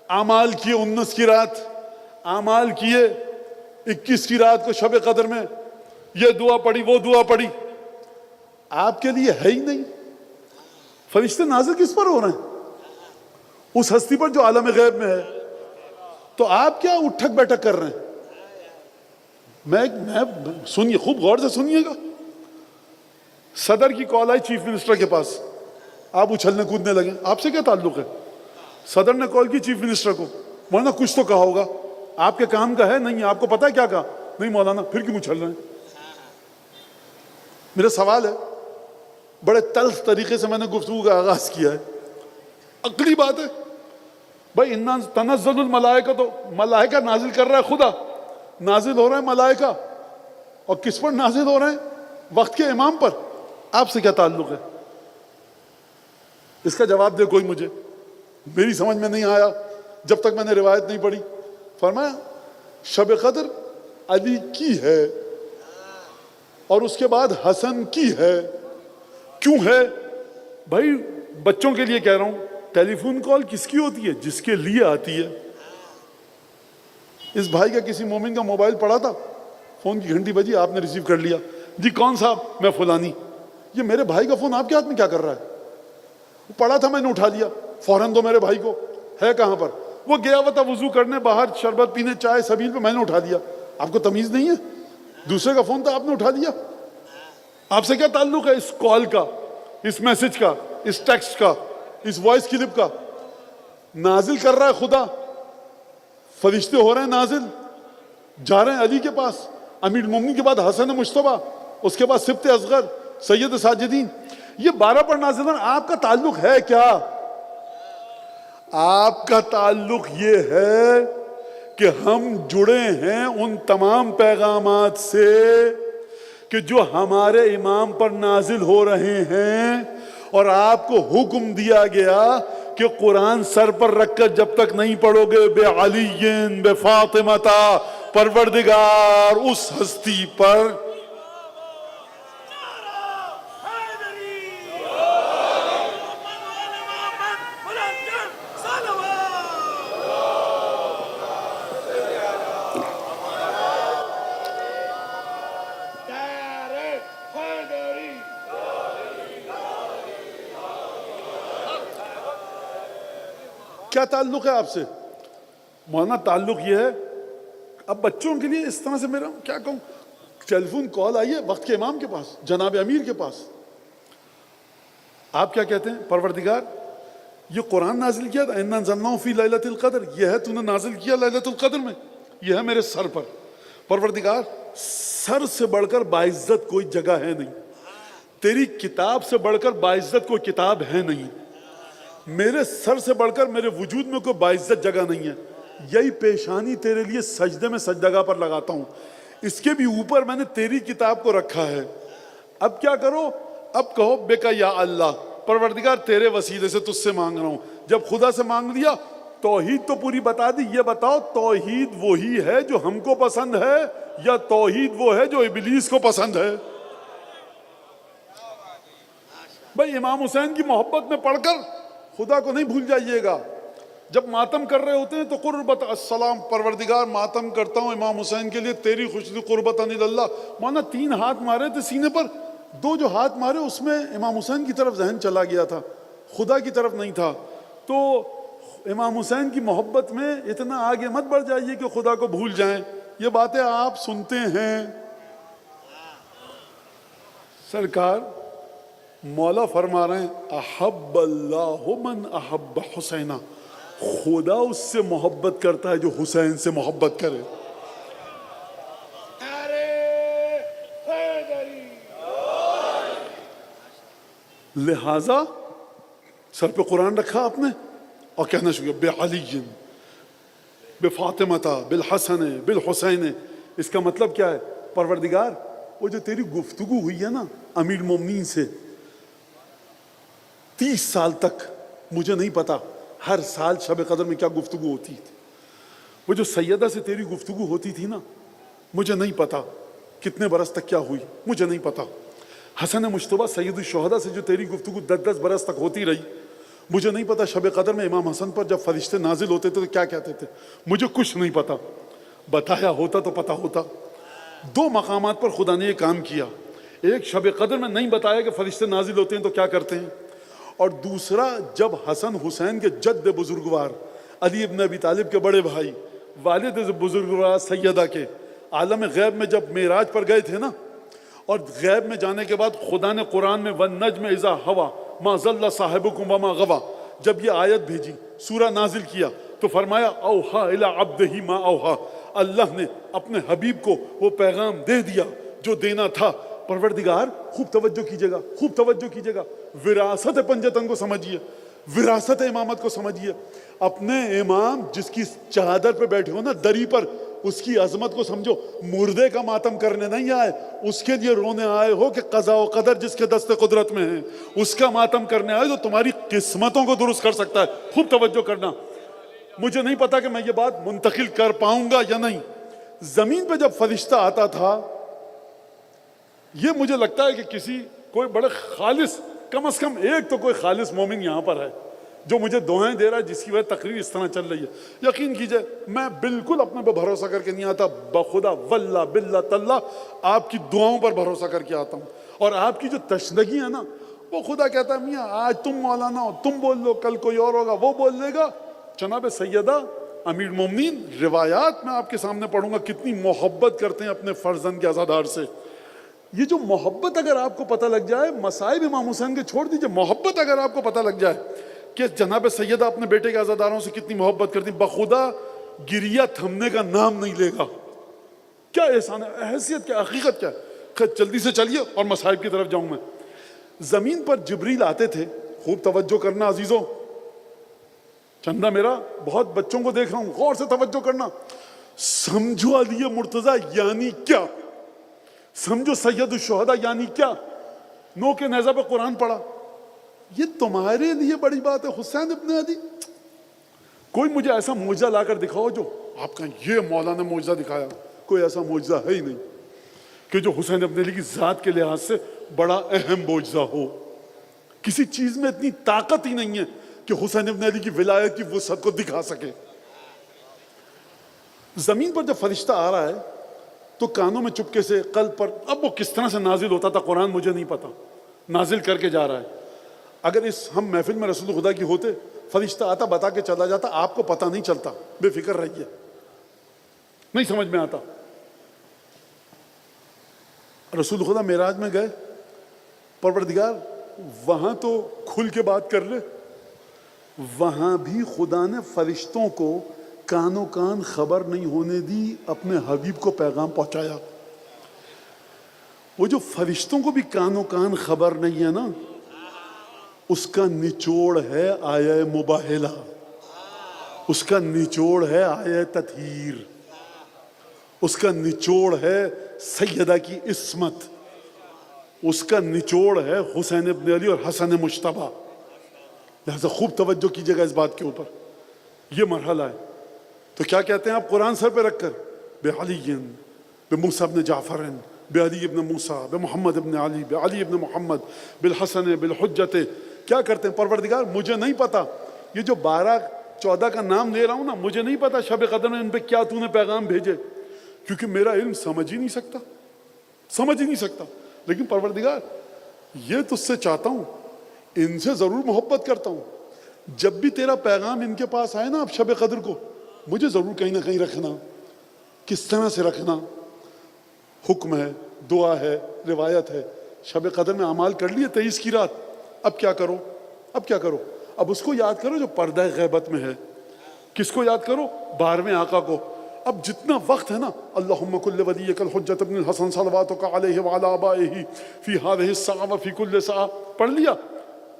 اعمال کیے 19 کی رات، اعمال کیے 21 کی رات کو شب قدر میں یہ دعا پڑھی وہ دعا پڑھی، آپ کے لیے ہے ہی نہیں۔ فرشتے نازل کس پر ہو رہے ہیں؟ اس ہستی پر جو عالم غیب میں ہے. تو آپ کیا اٹھک بیٹھک کر رہے ہیں؟ میں سنیے، خوب غور سے سنیے گا. صدر کی کال آئی چیف منسٹر کے پاس، آپ اچھلنے کودنے لگے. آپ سے کیا تعلق ہے؟ صدر نے کال کی چیف منسٹر کو، مولانا کچھ تو کہا ہوگا، آپ کے کام کا ہے نہیں؟ آپ کو پتا ہے کیا کہا؟ نہیں مولانا. پھر کیوں اچھل رہے ہیں؟ میرا سوال ہے، بڑے تلخ طریقے سے میں نے گفتگو کا آغاز کیا ہے، عقلی بات ہے بھائی. انا تنزل الملائکہ، تو ملائکہ نازل کر رہا ہے خدا، نازل ہو رہے ہیں ملائکہ. اور کس پر نازل ہو رہے ہیں؟ وقت کے امام پر. آپ سے کیا تعلق ہے؟ اس کا جواب دے کوئی مجھے. میری سمجھ میں نہیں آیا جب تک میں نے روایت نہیں پڑھی. فرمایا شب قدر علی کی ہے اور اس کے بعد حسن کی ہے. کیوں ہے بھائی؟ بچوں کے لیے کہہ رہا ہوں، ٹیلی فون کال کس کی ہوتی ہے؟ جس کے لیے آتی ہے. اس بھائی کا کسی مومن کا موبائل پڑا تھا، فون کی گھنٹی بجی، آپ نے ریسیو کر لیا. جی کون صاحب؟ میں فلانی. یہ میرے بھائی کا فون آپ کے ہاتھ میں کیا کر رہا ہے؟ وہ پڑا تھا، میں نے اٹھا لیا. فوراً دو میرے بھائی کو. ہے کہاں پر؟ وہ گیا ہوا تھا وضو کرنے باہر، شربت پینے، چائے سبیل پہ، میں نے اٹھا لیا. آپ کو تمیز نہیں ہے؟ دوسرے کا فون تھا، آپ نے اٹھا لیا. آپ سے کیا تعلق ہے اس کال کا، اس میسج کا، اس ٹیکسٹ کا، اس وائس کلپ کا؟ نازل کر رہا ہے خدا، فرشتے ہو رہے ہیں نازل، جا رہے ہیں علی کے پاس، امیر المومنین کے بعد حسن مجتبیٰ، اس کے بعد سبط اصغر، سید ساجدین. یہ 12 پر نازل ہیں. آپ کا تعلق ہے کیا؟ آپ کا تعلق یہ ہے کہ ہم جڑے ہیں ان تمام پیغامات سے کہ جو ہمارے امام پر نازل ہو رہے ہیں، اور آپ کو حکم دیا گیا کہ قرآن سر پر رکھ کر جب تک نہیں پڑھو گے بے علی بے فاطمہ، پروردگار اس ہستی پر کیا تعلق ہے آپ سے؟ مولانا تعلق یہ ہے، اب بچوں کے لیے اس طرح سے میرا کیا کہوں، ٹیلی فون کال آئی ہے وقت کے امام کے پاس، جناب امیر کے پاس. آپ کیا کہتے ہیں؟ پروردگار یہ قرآن نازل کیا تھا، اِنَّا أَنزَلْنَاهُ فِي لَيْلَةِ الْقَدْرِ، یہ ہے تو نے نازل کیا لیلۃ القدر میں، یہ ہے میرے سر پر. پروردگار سر سے بڑھ کر باعزت کوئی جگہ ہے نہیں، تیری کتاب سے بڑھ کر باعزت کوئی کتاب ہے نہیں، میرے سر سے بڑھ کر میرے وجود میں کوئی باعزت جگہ نہیں ہے. یہی پیشانی تیرے لیے سجدے میں سجدگاہ پر لگاتا ہوں، اس کے بھی اوپر میں نے تیری کتاب کو رکھا ہے. اب کیا کرو؟ اب کہو بیکا یا اللہ، پروردگار تیرے وسیلے سے تجھ سے مانگ رہا ہوں. جب خدا سے مانگ لیا، توحید تو پوری بتا دی. یہ بتاؤ توحید وہی ہے جو ہم کو پسند ہے یا توحید وہ ہے جو ابلیس کو پسند ہے؟ بھائی امام حسین کی محبت میں پڑھ کر خدا کو نہیں بھول جائیے گا. جب ماتم کر رہے ہوتے ہیں تو قربت السلام، پروردگار ماتم کرتا ہوں امام حسین کے لیے تیری خوشنودی قربت الی اللہ. مانا 3 ہاتھ مارے تھے سینے پر، 2 جو ہاتھ مارے اس میں امام حسین کی طرف ذہن چلا گیا تھا، خدا کی طرف نہیں تھا. تو امام حسین کی محبت میں اتنا آگے مت بڑھ جائیے کہ خدا کو بھول جائیں. یہ باتیں آپ سنتے ہیں. سرکار مولا فرما رہے ہیں احب اللہ من احب حسینہ، خدا اس سے محبت کرتا ہے جو حسین سے محبت کرے. لہذا سر پہ قرآن رکھا آپ نے اور کہنا شروع کیا بے علی بے فاطمہ بالحسن بالحسین. اس کا مطلب کیا ہے؟ پروردگار وہ جو تیری گفتگو ہوئی ہے نا امیر المومنین سے 30 سال تک، مجھے نہیں پتا ہر سال شب قدر میں کیا گفتگو ہوتی تھی. وہ جو سیدہ سے تیری گفتگو ہوتی تھی نا، مجھے نہیں پتا کتنے برس تک کیا ہوئی، مجھے نہیں پتا. حسن مجتبیٰ سید الشہداء سے جو تیری گفتگو 10 برس تک ہوتی رہی، مجھے نہیں پتا شب قدر میں امام حسن پر جب فرشتے نازل ہوتے تھے تو کیا کہتے تھے، مجھے کچھ نہیں پتا. بتایا ہوتا تو پتا ہوتا. 2 مقامات پر خدا نے یہ کام کیا. ایک شب قدر میں نہیں بتایا کہ فرشتے نازل ہوتے ہیں تو کیا کرتے ہیں، اور دوسرا جب حسن حسین کے جد بزرگوار علی ابن ابی طالب کے بڑے بھائی والد بزرگوار سیدہ کے عالم غیب میں جب معراج پر گئے تھے نا، اور غیب میں جانے کے بعد خدا نے قرآن میں وَالنَّجْمِ اِذَا هَوَى مَا ضَلَّ صَاحِبُكُمْ وَمَا غَوَى، جب یہ آیت بھیجی، سورہ نازل کیا، تو فرمایا اوحا الی عبدہ ما اوحا، اللہ نے اپنے حبیب کو وہ پیغام دے دیا جو دینا تھا۔ پروردگار، خوب توجہ کیجئے گا، خوب توجہ کیجئے گا، وراثت پنجتن کو سمجھیے، وراثت امامت کو سمجھیے۔ اپنے امام جس کی چادر پہ بیٹھے ہو نا، دری پر، اس کی عظمت کو سمجھو۔ مردے کا ماتم کرنے نہیں آئے، اس کے لیے رونے آئے ہو کہ قضاء و قدر جس کے دست قدرت میں ہے، اس کا ماتم کرنے آئے جو تمہاری قسمتوں کو درست کر سکتا ہے۔ خوب توجہ کرنا۔ مجھے نہیں پتا کہ میں یہ بات منتقل کر پاؤں گا یا نہیں۔ زمین پہ جب فرشتہ آتا تھا، یہ مجھے لگتا ہے کہ کوئی بڑے خالص، کم از کم ایک تو کوئی خالص مومن یہاں پر ہے جو مجھے دعائیں دے رہا ہے، جس کی وجہ تقریر اس طرح چل رہی ہے۔ یقین کیجئے میں بالکل اپنے پہ بھروسہ کر کے نہیں آتا، بخدا واللہ باللہ تاللہ آپ کی دعاؤں پر بھروسہ کر کے آتا ہوں۔ اور آپ کی جو تشنگی ہے نا، وہ خدا کہتا ہے میاں آج تم مولانا ہو، تم بول لو، کل کوئی اور ہوگا وہ بول لے گا۔ جناب سیدہ امیر المومنین روایات میں آپ کے سامنے پڑھوں گا کتنی محبت کرتے ہیں اپنے فرزند کے عزادار سے۔ یہ جو محبت اگر آپ کو پتہ لگ جائے، مصائب امام حسین کے چھوڑ دیجئے، محبت اگر آپ کو پتہ لگ جائے کہ جناب سیدہ اپنے بیٹے کے عزاداروں سے کتنی محبت کرتی، بخدا گریہ تھمنے کا نام نہیں لے گا۔ کیا احسان ہے، حیثیت کیا، حقیقت کیا ہے۔ خیر جلدی سے چلیے اور مصائب کی طرف جاؤں میں۔ زمین پر جبریل آتے تھے، خوب توجہ کرنا عزیزوں، چندہ میرا بہت بچوں کو دیکھ رہا ہوں، غور سے توجہ کرنا۔ سمجھو علی مرتضیٰ یعنی کیا، سمجھو سید الشہداء یعنی کیا۔ نو کے نیزہ پہ قرآن پڑھا، یہ تمہارے لیے بڑی بات ہے حسین ابن علی۔ کوئی مجھے ایسا معجزہ لا کر دکھاؤ جو آپ کہیں یہ مولانا معجزہ دکھایا، کوئی ایسا معجزہ ہے ہی نہیں کہ جو حسین ابن علی کی ذات کے لحاظ سے بڑا اہم معجزہ ہو۔ کسی چیز میں اتنی طاقت ہی نہیں ہے کہ حسین ابن علی کی ولایت کی وسعت کو دکھا سکے۔ زمین پر جب فرشتہ آ رہا ہے تو کانوں میں چپکے سے قلب پر، اب وہ کس طرح سے نازل ہوتا تھا قرآن مجھے نہیں پتا، نازل کر کے جا رہا ہے۔ اگر ہم محفل میں رسول خدا کی ہوتے، فرشتہ آتا بتا کے چلا جاتا، آپ کو پتہ نہیں چلتا، بے فکر رہیے، نہیں سمجھ میں آتا۔ رسول خدا معراج میں گئے، پروردگار وہاں تو کھل کے بات کر لے، وہاں بھی خدا نے فرشتوں کو کانوں کان خبر نہیں ہونے دی، اپنے حبیب کو پیغام پہنچایا۔ وہ جو فرشتوں کو بھی کانوں کان خبر نہیں ہے نا، اس کا نچوڑ ہے آیہ مباہلہ، اس کا نچوڑ ہے آیہ تطہیر، اس کا نچوڑ ہے سیدہ کی عصمت، اس کا نچوڑ ہے حسین ابن علی اور حسن مجتبیٰ۔ لہذا خوب توجہ کیجئے گا اس بات کے اوپر، یہ مرحلہ ہے۔ تو کیا کہتے ہیں آپ قرآن سر پہ رکھ کر، بعلی بموسیٰ ابن جعفر، بعلی ابن موسیٰ، بمحمد ابن علی، بعلی ابن محمد، بالحسن بالحجت، کیا کرتے ہیں پروردگار مجھے نہیں پتا، یہ جو 12-14 کا نام لے رہا ہوں نا، مجھے نہیں پتا شب قدر میں ان پہ کیا تو نے پیغام بھیجے، کیونکہ میرا علم سمجھ ہی نہیں سکتا، لیکن پروردگار یہ تجھ سے چاہتا ہوں، ان سے ضرور محبت کرتا ہوں، جب بھی تیرا پیغام ان کے پاس آئے نا اب شب قدر کو، مجھے ضرور کہیں نہ کہیں رکھنا۔ کس طرح سے رکھنا؟ حکم ہے، دعا ہے، روایت ہے۔ شب قدر میں اعمال کر لیے 23 کی رات، اب کیا کرو؟ اب اس کو یاد کرو جو پردہ غیبت میں ہے۔ کس کو یاد کرو؟ 12ویں آقا کو۔ اب جتنا وقت ہے نا، اللہم کل ولیک الحجۃ ابن الحسن صلواتک علیہ وعلی آبائہ فی ہذہ الساعۃ وفی کل ساعۃ۔ پڑھ لیا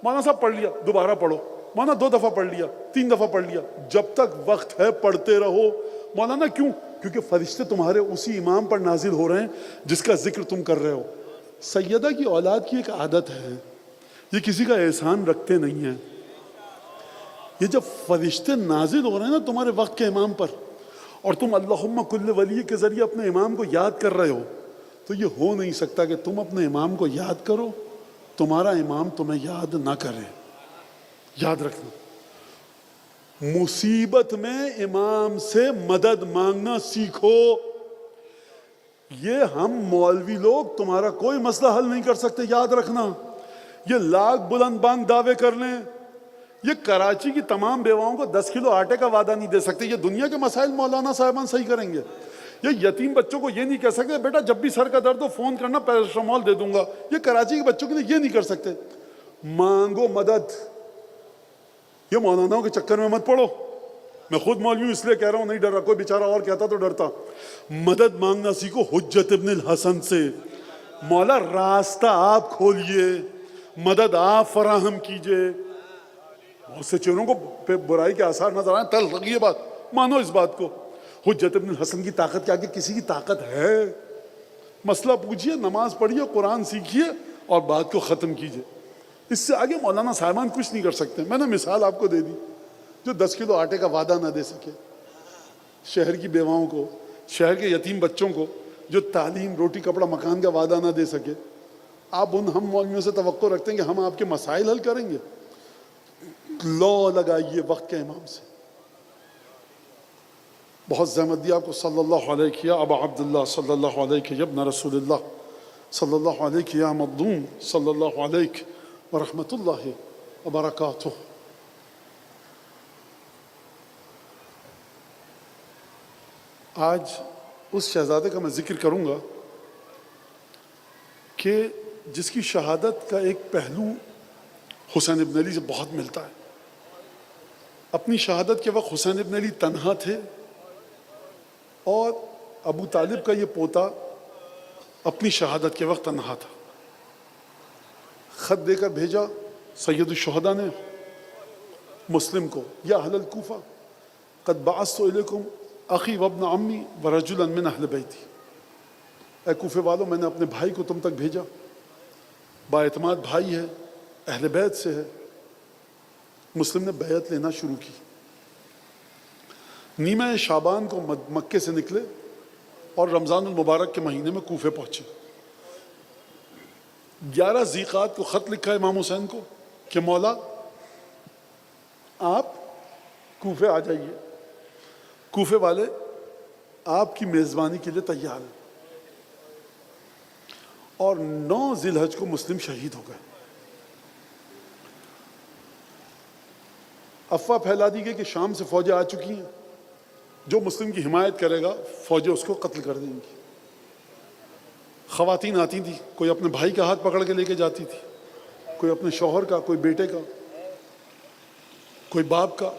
مولانا صاحب، پڑھ لیا، دوبارہ پڑھو مولانا، 2 دفعہ پڑھ لیا، 3 دفعہ پڑھ لیا، جب تک وقت ہے پڑھتے رہو مولانا۔ کیوں؟ کیونکہ فرشتے تمہارے اسی امام پر نازل ہو رہے ہیں جس کا ذکر تم کر رہے ہو۔ سیدہ کی اولاد کی ایک عادت ہے، یہ کسی کا احسان رکھتے نہیں ہیں۔ یہ جب فرشتے نازل ہو رہے ہیں نا تمہارے وقت کے امام پر، اور تم اللہم کل ولی کے ذریعے اپنے امام کو یاد کر رہے ہو، تو یہ ہو نہیں سکتا کہ تم اپنے امام کو یاد کرو، تمہارا امام تمہیں یاد نہ کرے۔ یاد رکھنا، مصیبت میں امام سے مدد مانگنا سیکھو۔ یہ ہم مولوی لوگ تمہارا کوئی مسئلہ حل نہیں کر سکتے، یاد رکھنا۔ یہ لاکھ بلند بانگ دعوے کر لیں، یہ کراچی کی تمام بیواؤں کو 10 کلو آٹے کا وعدہ نہیں دے سکتے، یہ دنیا کے مسائل مولانا صاحبان صحیح کریں گے؟ یہ یتیم بچوں کو یہ نہیں کہہ سکتے بیٹا جب بھی سر کا درد ہو فون کرنا پیراسٹامول دے دوں گا، یہ کراچی کے بچوں کے لیے یہ نہیں کر سکتے۔ مانگو مدد، یہ مولاناؤں کے چکر میں مت پڑو، میں خود مولوی ہوں اس لیے کہہ رہا ہوں، نہیں ڈر رہا، کوئی بیچارہ اور کہتا تو ڈرتا۔ مدد مانگنا سیکھو حجت ابن الحسن سے، مولا راستہ آپ کھولیے، مدد آپ فراہم کیجئے۔ بہت سے چہروں کو برائی کے آثار نظر آئیں، تل لگی یہ بات، مانو اس بات کو۔ حجت ابن الحسن کی طاقت کے آگے کسی کی طاقت ہے؟ مسئلہ پوچھئے، نماز پڑھیے، قرآن سیکھیے اور بات کو ختم کیجئے۔ اس سے آگے مولانا صاحبان کچھ نہیں کر سکتے۔ میں نے مثال آپ کو دے دی، جو 10 کلو آٹے کا وعدہ نہ دے سکے شہر کی بیواؤں کو، شہر کے یتیم بچوں کو، جو تعلیم، روٹی، کپڑا، مکان کا وعدہ نہ دے سکے، آپ ہم مولویوں سے توقع رکھتے ہیں کہ ہم آپ کے مسائل حل کریں گے؟ لو لگائیے وقت کے امام سے۔ بہت زحمت دی آپ کو، صلی اللہ علیہ یا ابا عبداللہ، صلی اللہ علیہ یا ابن رسول اللہ، صلی اللہ علیہ یا مظلوم، صلی اللہ علیہ ورحمۃ اللہ وبرکاتہ۔ آج اس شہزادے کا میں ذکر کروں گا کہ جس کی شہادت کا ایک پہلو حسین ابن علی سے بہت ملتا ہے۔ اپنی شہادت کے وقت حسین ابن علی تنہا تھے، اور ابو طالب کا یہ پوتا اپنی شہادت کے وقت تنہا تھا۔ خط دے کر بھیجا سید الشہداء نے مسلم کو، یا اہل الکوفہ قد بعثت الیکم اخی وابن عمی ورجلا من اہل بیتی، اے کوفے والوں میں نے اپنے بھائی کو تم تک بھیجا، با اعتماد بھائی ہے، اہل بیت سے ہے۔ مسلم نے بیعت لینا شروع کی۔ نیمہ شعبان کو مکے سے نکلے اور رمضان المبارک کے مہینے میں کوفے پہنچے۔ 11 ذیقات کو خط لکھا امام حسین کو کہ مولا آپ کوفے آ جائیے، کوفے والے آپ کی میزبانی کے لیے تیار ہیں۔ اور 9 ذی الحج کو مسلم شہید ہو گئے۔ افواہ پھیلا دی گئی کہ شام سے فوجیں آ چکی ہیں، جو مسلم کی حمایت کرے گا فوجیں اس کو قتل کر دیں گی۔ خواتین آتی تھیں، کوئی اپنے بھائی کا ہاتھ پکڑ کے لے کے جاتی تھی، کوئی اپنے شوہر کا، کوئی بیٹے کا، کوئی باپ کا۔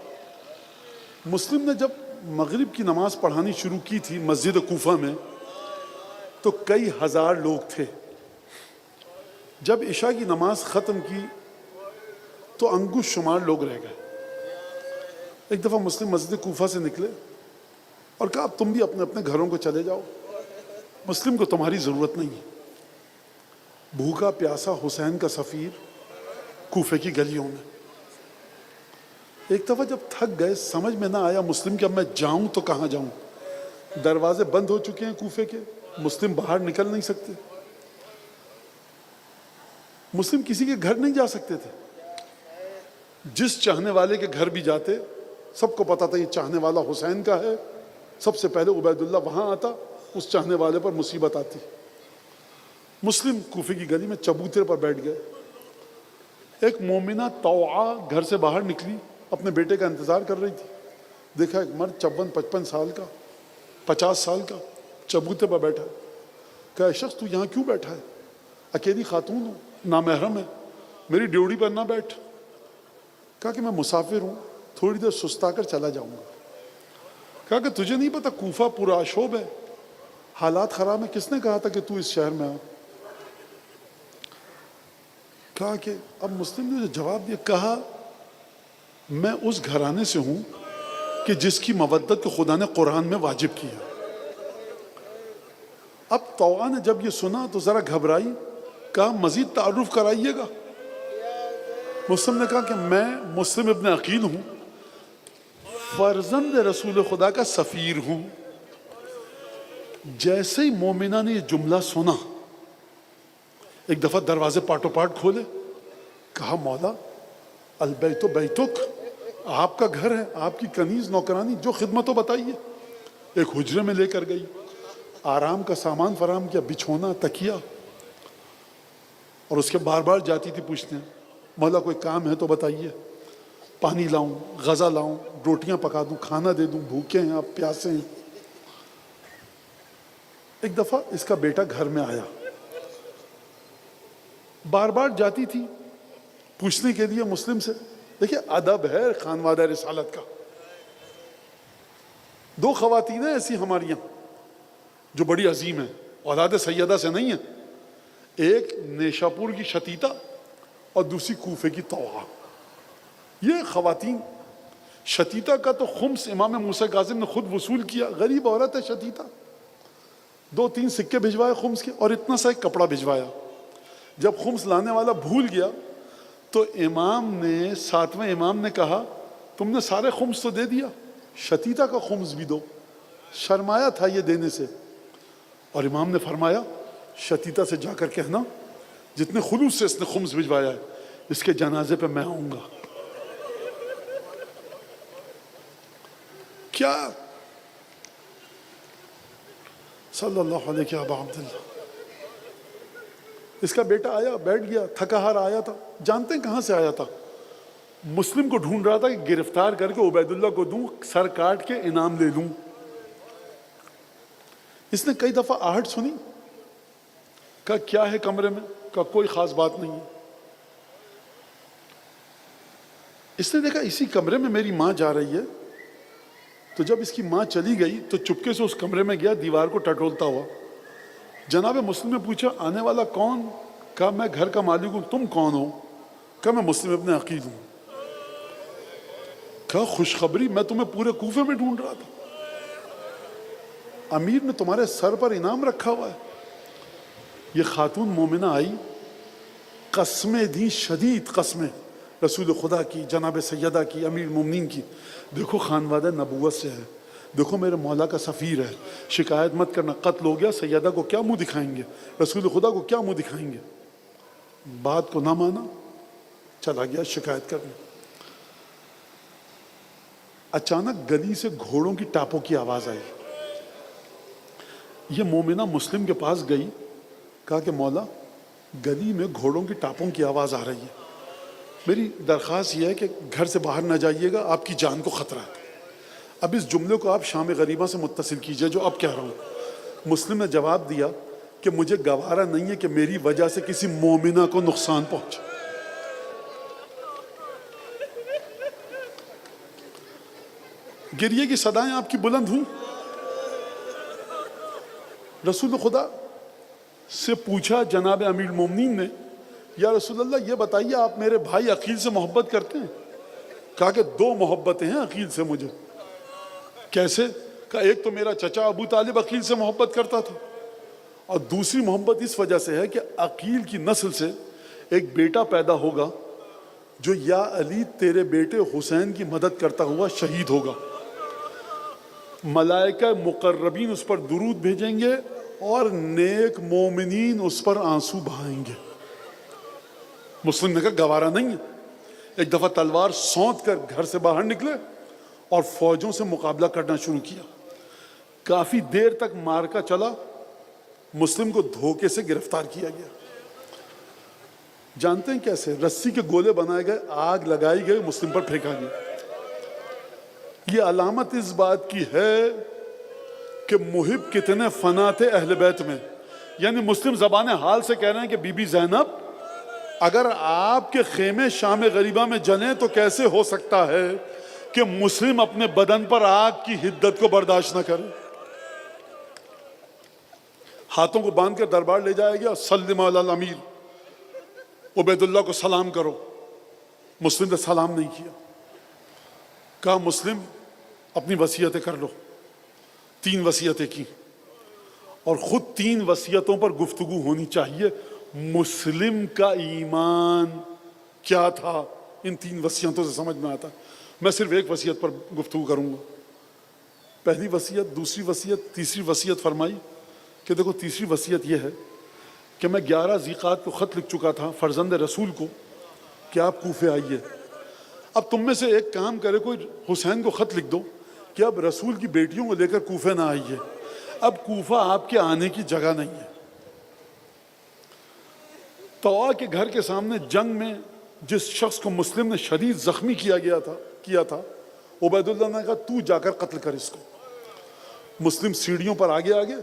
مسلم نے جب مغرب کی نماز پڑھانی شروع کی تھی مسجد کوفہ میں تو کئی ہزار لوگ تھے۔ جب عشاء کی نماز ختم کی تو انگشت شمار لوگ رہ گئے۔ ایک دفعہ مسلم مسجد کوفہ سے نکلے اور کہا اب تم بھی اپنے اپنے گھروں کو چلے جاؤ، مسلم کو تمہاری ضرورت نہیں ہے۔ بھوکا پیاسا حسین کا سفیر کوفے کی گلیوں میں۔ ایک دفعہ جب تھک گئے، سمجھ میں نہ آیا مسلم کہ اب میں جاؤں تو کہاں جاؤں، دروازے بند ہو چکے ہیں کوفے کے، مسلم باہر نکل نہیں سکتے، مسلم کسی کے گھر نہیں جا سکتے تھے۔ جس چاہنے والے کے گھر بھی جاتے سب کو پتا تھا یہ چاہنے والا حسین کا ہے، سب سے پہلے عبید اللہ وہاں آتا، اس چاہنے والے پر مصیبت آتی۔ مسلم کوفے کی گلی میں چبوترے پر بیٹھ گئے۔ ایک مومنہ طوعا گھر سے باہر نکلی، اپنے بیٹے کا انتظار کر رہی تھی۔ دیکھا ایک مرد 54-55 سال کا، 50 سال کا چبوترے پر بیٹھا ہے۔ کہا اے شخص تو یہاں کیوں بیٹھا ہے؟ اکیلی خاتون ہوں، نامحرم ہے، میری ڈیوڑی پر نہ بیٹھ۔ کہا کہ میں مسافر ہوں، تھوڑی دیر سستا کر چلا جاؤں گا۔ کہا کہ تجھے نہیں پتا کوفہ پورا آشوب ہے، حالات خراب ہیں، کس نے کہا تھا کہ تو اس شہر میں آ؟ کہا کہ اب مسلم نے جو جواب دیا، کہا میں اس گھرانے سے ہوں کہ جس کی مودت کو خدا نے قرآن میں واجب کیا۔ اب طوعا نے جب یہ سنا تو ذرا گھبرائی، کہا مزید تعارف کرائیے گا۔ مسلم نے کہا کہ میں مسلم ابن عقیل ہوں، فرزند رسول خدا کا سفیر ہوں۔ جیسے ہی مومنہ نے یہ جملہ سنا، ایک دفعہ دروازے پاٹو پاٹ کھولے، کہا مولا البیت بیتک، آپ کا گھر ہے، آپ کی کنیز نوکرانی جو خدمت ہو بتائیے۔ ایک حجرے میں لے کر گئی، آرام کا سامان فراہم کیا، بچھونا، تکیہ۔ اور اس کے بار بار جاتی تھی پوچھنے، مولا کوئی کام ہے تو بتائیے، پانی لاؤں، غذا لاؤں، روٹیاں پکا دوں، کھانا دے دوں، بھوکے ہیں آپ، پیاسے ہیں۔ ایک دفعہ اس کا بیٹا گھر میں آیا، بار بار جاتی تھی پوچھنے کے لیے مسلم سے۔ دیکھیے ادب ہے خانوادہ رسالت کا۔ دو خواتین ہیں ایسی ہماریاں جو بڑی عظیم ہیں، اولاد سیدہ سے نہیں ہیں، ایک نیشاپور کی شتیتا اور دوسری کوفے کی طوعا۔ یہ خواتین، شتیتا کا تو خمس امام موسیٰ کاظم نے خود وصول کیا، غریب عورت ہے شتیتا، 2-3 سکے بھجوائے خمس کے اور اتنا سا ایک کپڑا بھجوایا۔ جب خمس لانے والا بھول گیا تو امام نے، 7ویں امام نے کہا تم نے سارے خمس تو دے دیا، شتیتا کا خمس بھی دو۔ شرمایا تھا یہ دینے سے، اور امام نے فرمایا شتیتا سے جا کر کہنا جتنے خلوص سے اس نے خمس بھجوایا ہے اس کے جنازے پہ میں آؤں گا۔ کیا صلی اللہ علیہ ابا عبداللہ۔ اس کا بیٹا آیا، بیٹھ گیا، تھکا ہارا آیا تھا۔ جانتے ہیں کہاں سے آیا تھا؟ مسلم کو ڈھونڈ رہا تھا کہ گرفتار کر کے عبید اللہ کو دوں، سر کاٹ کے انعام لے لوں۔ اس نے کئی دفعہ آہٹ سنی، کہا کیا ہے کمرے میں؟ کہا کوئی خاص بات نہیں ہے۔ اس نے دیکھا اسی کمرے میں میری ماں جا رہی ہے، تو جب اس کی ماں چلی گئی تو چپکے سے اس کمرے میں گیا، دیوار کو ٹٹولتا ہوا۔ جناب مسلم نے پوچھا آنے والا کون؟ کہا میں گھر کا مالک ہوں، تم کون ہو؟ کہا میں مسلم ابن عقیل ہوں۔ کہا خوشخبری، میں تمہیں پورے کوفے میں ڈھونڈ رہا تھا، امیر نے تمہارے سر پر انعام رکھا ہوا ہے۔ یہ خاتون مومنہ آئی، قسمیں دی، شدید قسمیں، رسول خدا کی، جناب سیدہ کی، امیر المومنین کی۔ دیکھو خانوادہ نبوت سے ہے، دیکھو میرے مولا کا سفیر ہے، شکایت مت کرنا، قتل ہو گیا، سیدہ کو کیا منہ دکھائیں گے، رسول خدا کو کیا منہ دکھائیں گے۔ بات کو نہ مانا، چلا گیا شکایت کرنے۔ اچانک گلی سے گھوڑوں کی ٹاپوں کی آواز آئی۔ یہ مومنہ مسلم کے پاس گئی، کہا کہ مولا گلی میں گھوڑوں کی ٹاپوں کی آواز آ رہی ہے، میری درخواست یہ ہے کہ گھر سے باہر نہ جائیے گا، آپ کی جان کو خطرہ ہے۔ اب اس جملے کو آپ شام غریبہ سے متصل کیجئے جو اب کہہ رہا ہوں۔ مسلم نے جواب دیا کہ مجھے گوارا نہیں ہے کہ میری وجہ سے کسی مومنہ کو نقصان پہنچے۔ گریے کی صدائیں آپ کی بلند ہوئیں۔ رسول خدا سے پوچھا جناب امیر المومنین نے، یا رسول اللہ یہ بتائیے آپ میرے بھائی عقیل سے محبت کرتے ہیں؟ کہا کہ 2 محبتیں ہیں عقیل سے مجھے۔ کیسے؟ کہا ایک تو میرا چچا ابو طالب عقیل سے محبت کرتا تھا، اور دوسری محبت اس وجہ سے ہے کہ عقیل کی نسل سے ایک بیٹا پیدا ہوگا جو یا علی تیرے بیٹے حسین کی مدد کرتا ہوا شہید ہوگا، ملائکہ مقربین اس پر درود بھیجیں گے اور نیک مومنین اس پر آنسو بہائیں گے۔ مسلم نے کہا گوارا نہیں ہے۔ ایک دفعہ تلوار سونت کر گھر سے باہر نکلے اور فوجوں سے مقابلہ کرنا شروع کیا۔ کافی دیر تک مارکا چلا، مسلم کو دھوکے سے گرفتار کیا گیا۔ جانتے ہیں کیسے؟ رسی کے گولے بنائے گئے، آگ لگائی گئی، مسلم پر پھینکا گیا۔ یہ علامت اس بات کی ہے کہ محب کتنے فنا تھے اہل بیت میں۔ یعنی مسلم زبان حال سے کہہ رہے ہیں کہ بی بی زینب اگر آپ کے خیمے شام غریبہ میں جلیں تو کیسے ہو سکتا ہے کہ مسلم اپنے بدن پر آگ کی حدت کو برداشت نہ کرے۔ ہاتھوں کو باندھ کر دربار لے جایا گیا، سلم علی الامیر، عبید اللہ کو سلام کرو۔ مسلم نے سلام نہیں کیا۔ کہا مسلم اپنی وصیتیں کر لو۔ 3 وصیتیں کی، اور خود 3 وصیتوں پر گفتگو ہونی چاہیے۔ مسلم کا ایمان کیا تھا ان 3 وصیتوں سے سمجھ میں آتا ہے۔ میں صرف ایک وصیت پر گفتگو کروں گا۔ پہلی وصیت، دوسری وصیت، تیسری وصیت فرمائی کہ دیکھو تیسری وصیت یہ ہے کہ میں 11 ذیقعات کو خط لکھ چکا تھا فرزند رسول کو کہ آپ کوفے آئیے۔ اب تم میں سے ایک کام کرے، کوئی حسین کو خط لکھ دو کہ اب رسول کی بیٹیوں کو لے کر کوفے نہ آئیے، اب کوفہ آپ کے آنے کی جگہ نہیں ہے۔ طوا کے گھر کے سامنے جنگ میں جس شخص کو مسلم نے شدید زخمی کیا تھا عبید اللہ نے کہا تو جا کر قتل کر اس کو. مسلم سیڑھیوں پر آگے آگے،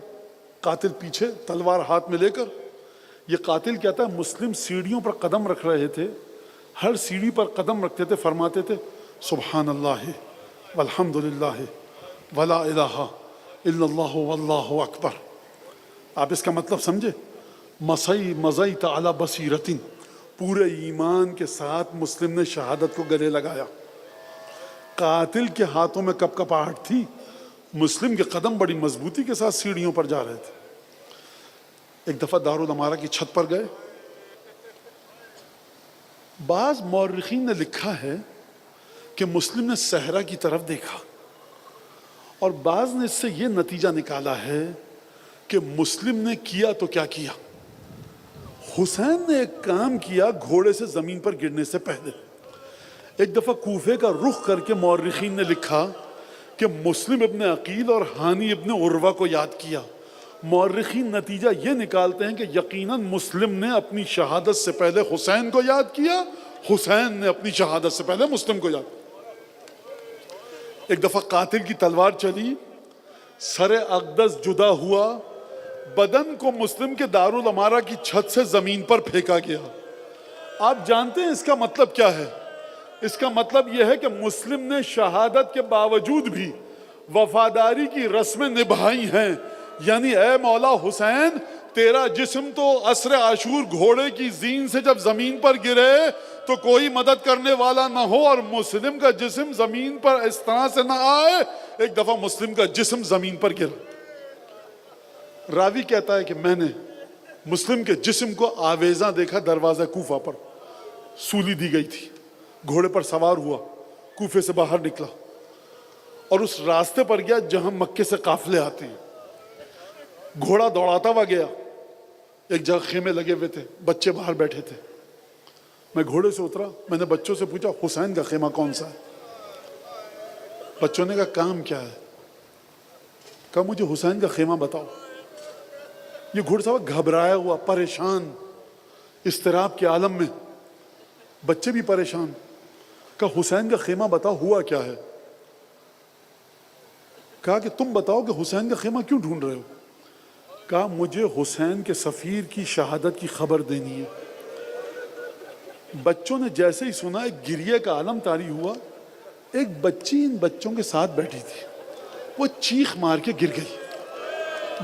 قاتل پیچھے تلوار ہاتھ میں لے کر. یہ قاتل کہتا ہے مسلم سیڑھیوں پر قدم رکھ رہے تھے، ہر سیڑھی پر قدم رکھتے تھے، فرماتے تھے سبحان اللہ والحمد للہ ولا الہ الا اللہ واللہ اکبر. آپ اس کا مطلب سمجھے؟ مزیت علی بصیرۃ، پورے ایمان کے ساتھ مسلم نے شہادت کو گلے لگایا. قاتل کے ہاتھوں میں کپ کپاہٹ تھی، مسلم کے قدم بڑی مضبوطی کے ساتھ سیڑھیوں پر جا رہے تھے. ایک دفعہ دارالامارہ کی چھت پر گئے. بعض مورخین نے لکھا ہے کہ مسلم نے صحرا کی طرف دیکھا، اور بعض نے اس سے یہ نتیجہ نکالا ہے کہ مسلم نے کیا تو کیا کیا. حسین نے ایک کام کیا گھوڑے سے زمین پر گرنے سے پہلے. ایک دفعہ کوفے کا رخ کر کے مورخین نے لکھا کہ مسلم ابن عقیل اور ہانی ابن عروہ کو یاد کیا. مورخین نتیجہ یہ نکالتے ہیں کہ یقیناً مسلم نے اپنی شہادت سے پہلے حسین کو یاد کیا، حسین نے اپنی شہادت سے پہلے مسلم کو یاد کیا. ایک دفعہ قاتل کی تلوار چلی، سر اقدس جدا ہوا، بدن کو مسلم کے دارالامارہ کی چھت سے زمین پر پھینکا گیا. آپ جانتے ہیں اس کا مطلب کیا ہے؟ اس کا مطلب یہ ہے کہ مسلم نے شہادت کے باوجود بھی وفاداری کی رسمیں نبھائی ہیں. یعنی اے مولا حسین، تیرا جسم تو عصر عاشور گھوڑے کی زین سے جب زمین پر گرے تو کوئی مدد کرنے والا نہ ہو، اور مسلم کا جسم زمین پر اس طرح سے نہ آئے. ایک دفعہ مسلم کا جسم زمین پر گرا. راوی کہتا ہے کہ میں نے مسلم کے جسم کو آویزاں دیکھا دروازہ کوفہ پر، سولی دی گئی تھی. گھوڑے پر سوار ہوا، کوفے سے باہر نکلا اور اس راستے پر گیا جہاں مکے سے قافلے آتے ہیں. گھوڑا دوڑاتا ہوا گیا. ایک جگہ خیمے لگے ہوئے تھے، بچے باہر بیٹھے تھے. میں گھوڑے سے اترا، میں نے بچوں سے پوچھا حسین کا خیمہ کون سا ہے؟ بچوں نے کہا کام کیا ہے؟ کہا مجھے حسین کا خیمہ بتاؤ. یہ گھوڑا سوار گھبرایا ہوا، پریشان، اضطراب کے عالم میں. بچے بھی پریشان. کہا حسین کا خیمہ بتاؤ، ہوا کیا ہے؟ کہا کہ تم بتاؤ کہ حسین کا خیمہ کیوں ڈھونڈ رہے ہو؟ کہا مجھے حسین کے سفیر کی شہادت کی خبر دینی ہے. بچوں نے جیسے ہی سنا ایک گریے کا عالم طاری ہوا. ایک بچی ان بچوں کے ساتھ بیٹھی تھی، وہ چیخ مار کے گر گئی.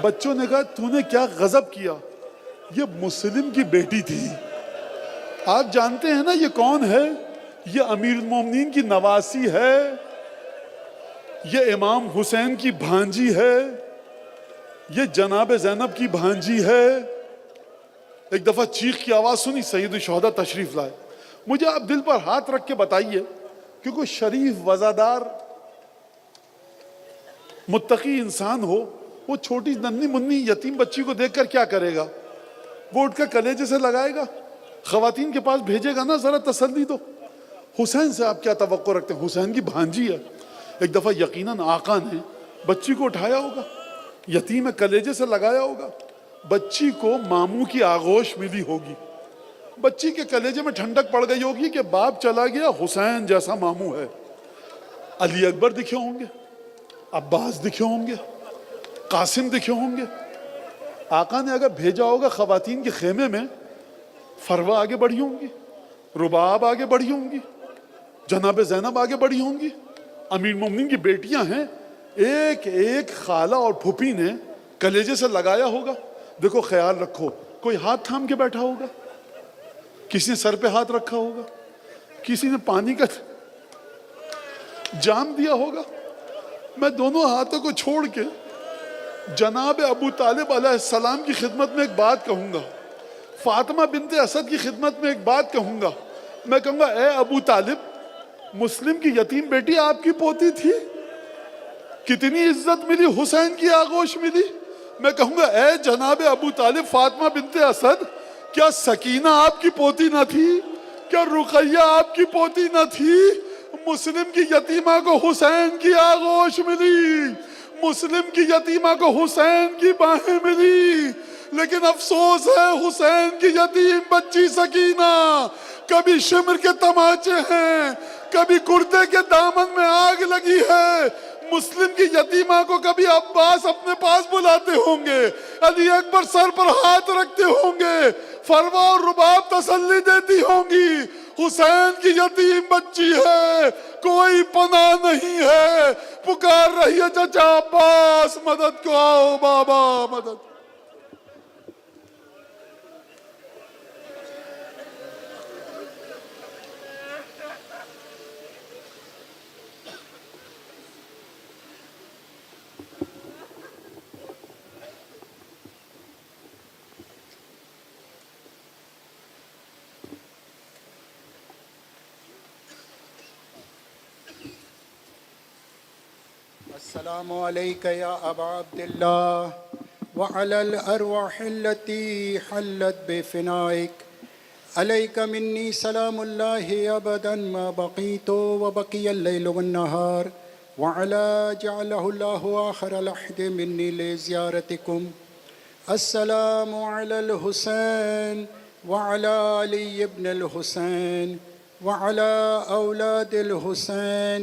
بچوں نے کہا تو نے کیا غضب کیا؟ یہ مسلم کی بیٹی تھی. آپ جانتے ہیں نا یہ کون ہے؟ یہ امیر المومنین کی نواسی ہے، یہ امام حسین کی بھانجی ہے، یہ جناب زینب کی بھانجی ہے. ایک دفعہ چیخ کی آواز سنی، سید الشہداء تشریف لائے. مجھے آپ دل پر ہاتھ رکھ کے بتائیے کہ کوئی شریف وزادار متقی انسان ہو، وہ چھوٹی ننھی منی یتیم بچی کو دیکھ کر کیا کرے گا؟ وہ اٹھ کر کلیجے سے لگائے گا، خواتین کے پاس بھیجے گا نا ذرا تسلی دو. حسین سے آپ کیا توقع رکھتے ہیں؟ حسین کی بھانجی ہے. ایک دفعہ یقیناً آقا نے بچی کو اٹھایا ہوگا، یتیم کلیجے سے لگایا ہوگا. بچی کو ماموں کی آغوش ملی ہوگی، بچی کے کلیجے میں ٹھنڈک پڑ گئی ہوگی کہ باپ چلا گیا، حسین جیسا ماموں ہے. علی اکبر دکھے ہوں گے، عباس دکھے ہوں گے، قاسم دکھے ہوں گے. آقا نے اگر بھیجا ہوگا خواتین کے خیمے میں، فروہ آگے بڑھی ہوں گی، رباب آگے بڑھی ہوں گی، جناب زینب آگے بڑھی ہوں گی. امیر مومنین کی بیٹیاں ہیں، ایک ایک خالہ اور پھوپھی نے کلیجے سے لگایا ہوگا. دیکھو خیال رکھو، کوئی ہاتھ تھام کے بیٹھا ہوگا، کسی نے سر پہ ہاتھ رکھا ہوگا، کسی نے پانی کا جام دیا ہوگا. میں دونوں ہاتھوں کو چھوڑ کے جناب ابو طالب علیہ السلام کی خدمت میں ایک بات کہوں گا، فاطمہ بنت اسد کی خدمت میں ایک بات کہوں گا. میں کہوں گا اے ابو طالب، مسلم کی یتیم بیٹی آپ کی پوتی تھی، کتنی عزت ملی، حسین کی آغوش ملی. میں کہوں گا اے جناب ابو طالب، فاطمہ بنت اسد، کیا سکینہ آپ کی پوتی نہ تھی؟ کیا رقیہ آپ کی پوتی نہ تھی؟ مسلم کی یتیمہ کو حسین کی آغوش ملی، مسلم کی یتیمہ کو حسین کی باہیں ملی. لیکن افسوس ہے حسین کی یتیم بچی سکینہ، کبھی شمر کے تماچے ہیں، کبھی کردے کے دامن میں آگ لگی ہے۔ مسلم کی یتیمہ کو کبھی عباس اپنے پاس بلاتے ہوں گے، علی اکبر سر پر ہاتھ رکھتے ہوں گے، فروا اور رباب تسلی دیتی ہوں گی۔ حسین کی یتیم بچی ہے، کوئی پناہ نہیں ہے، پکار رہی ہے چچا عباس مدد کو آؤ بابا مدد۔ السلام عليك يا أبا عبد الله وعلى الأرواح التي حلت بفنائك، عليك مني سلام الله أبدا ما بقيت وبقي الليل والنهار، وعلى جعله الله آخر العهد مني لزيارتكم. السلام على الحسين وعلى علي بن الحسين وعلى أولاد الحسين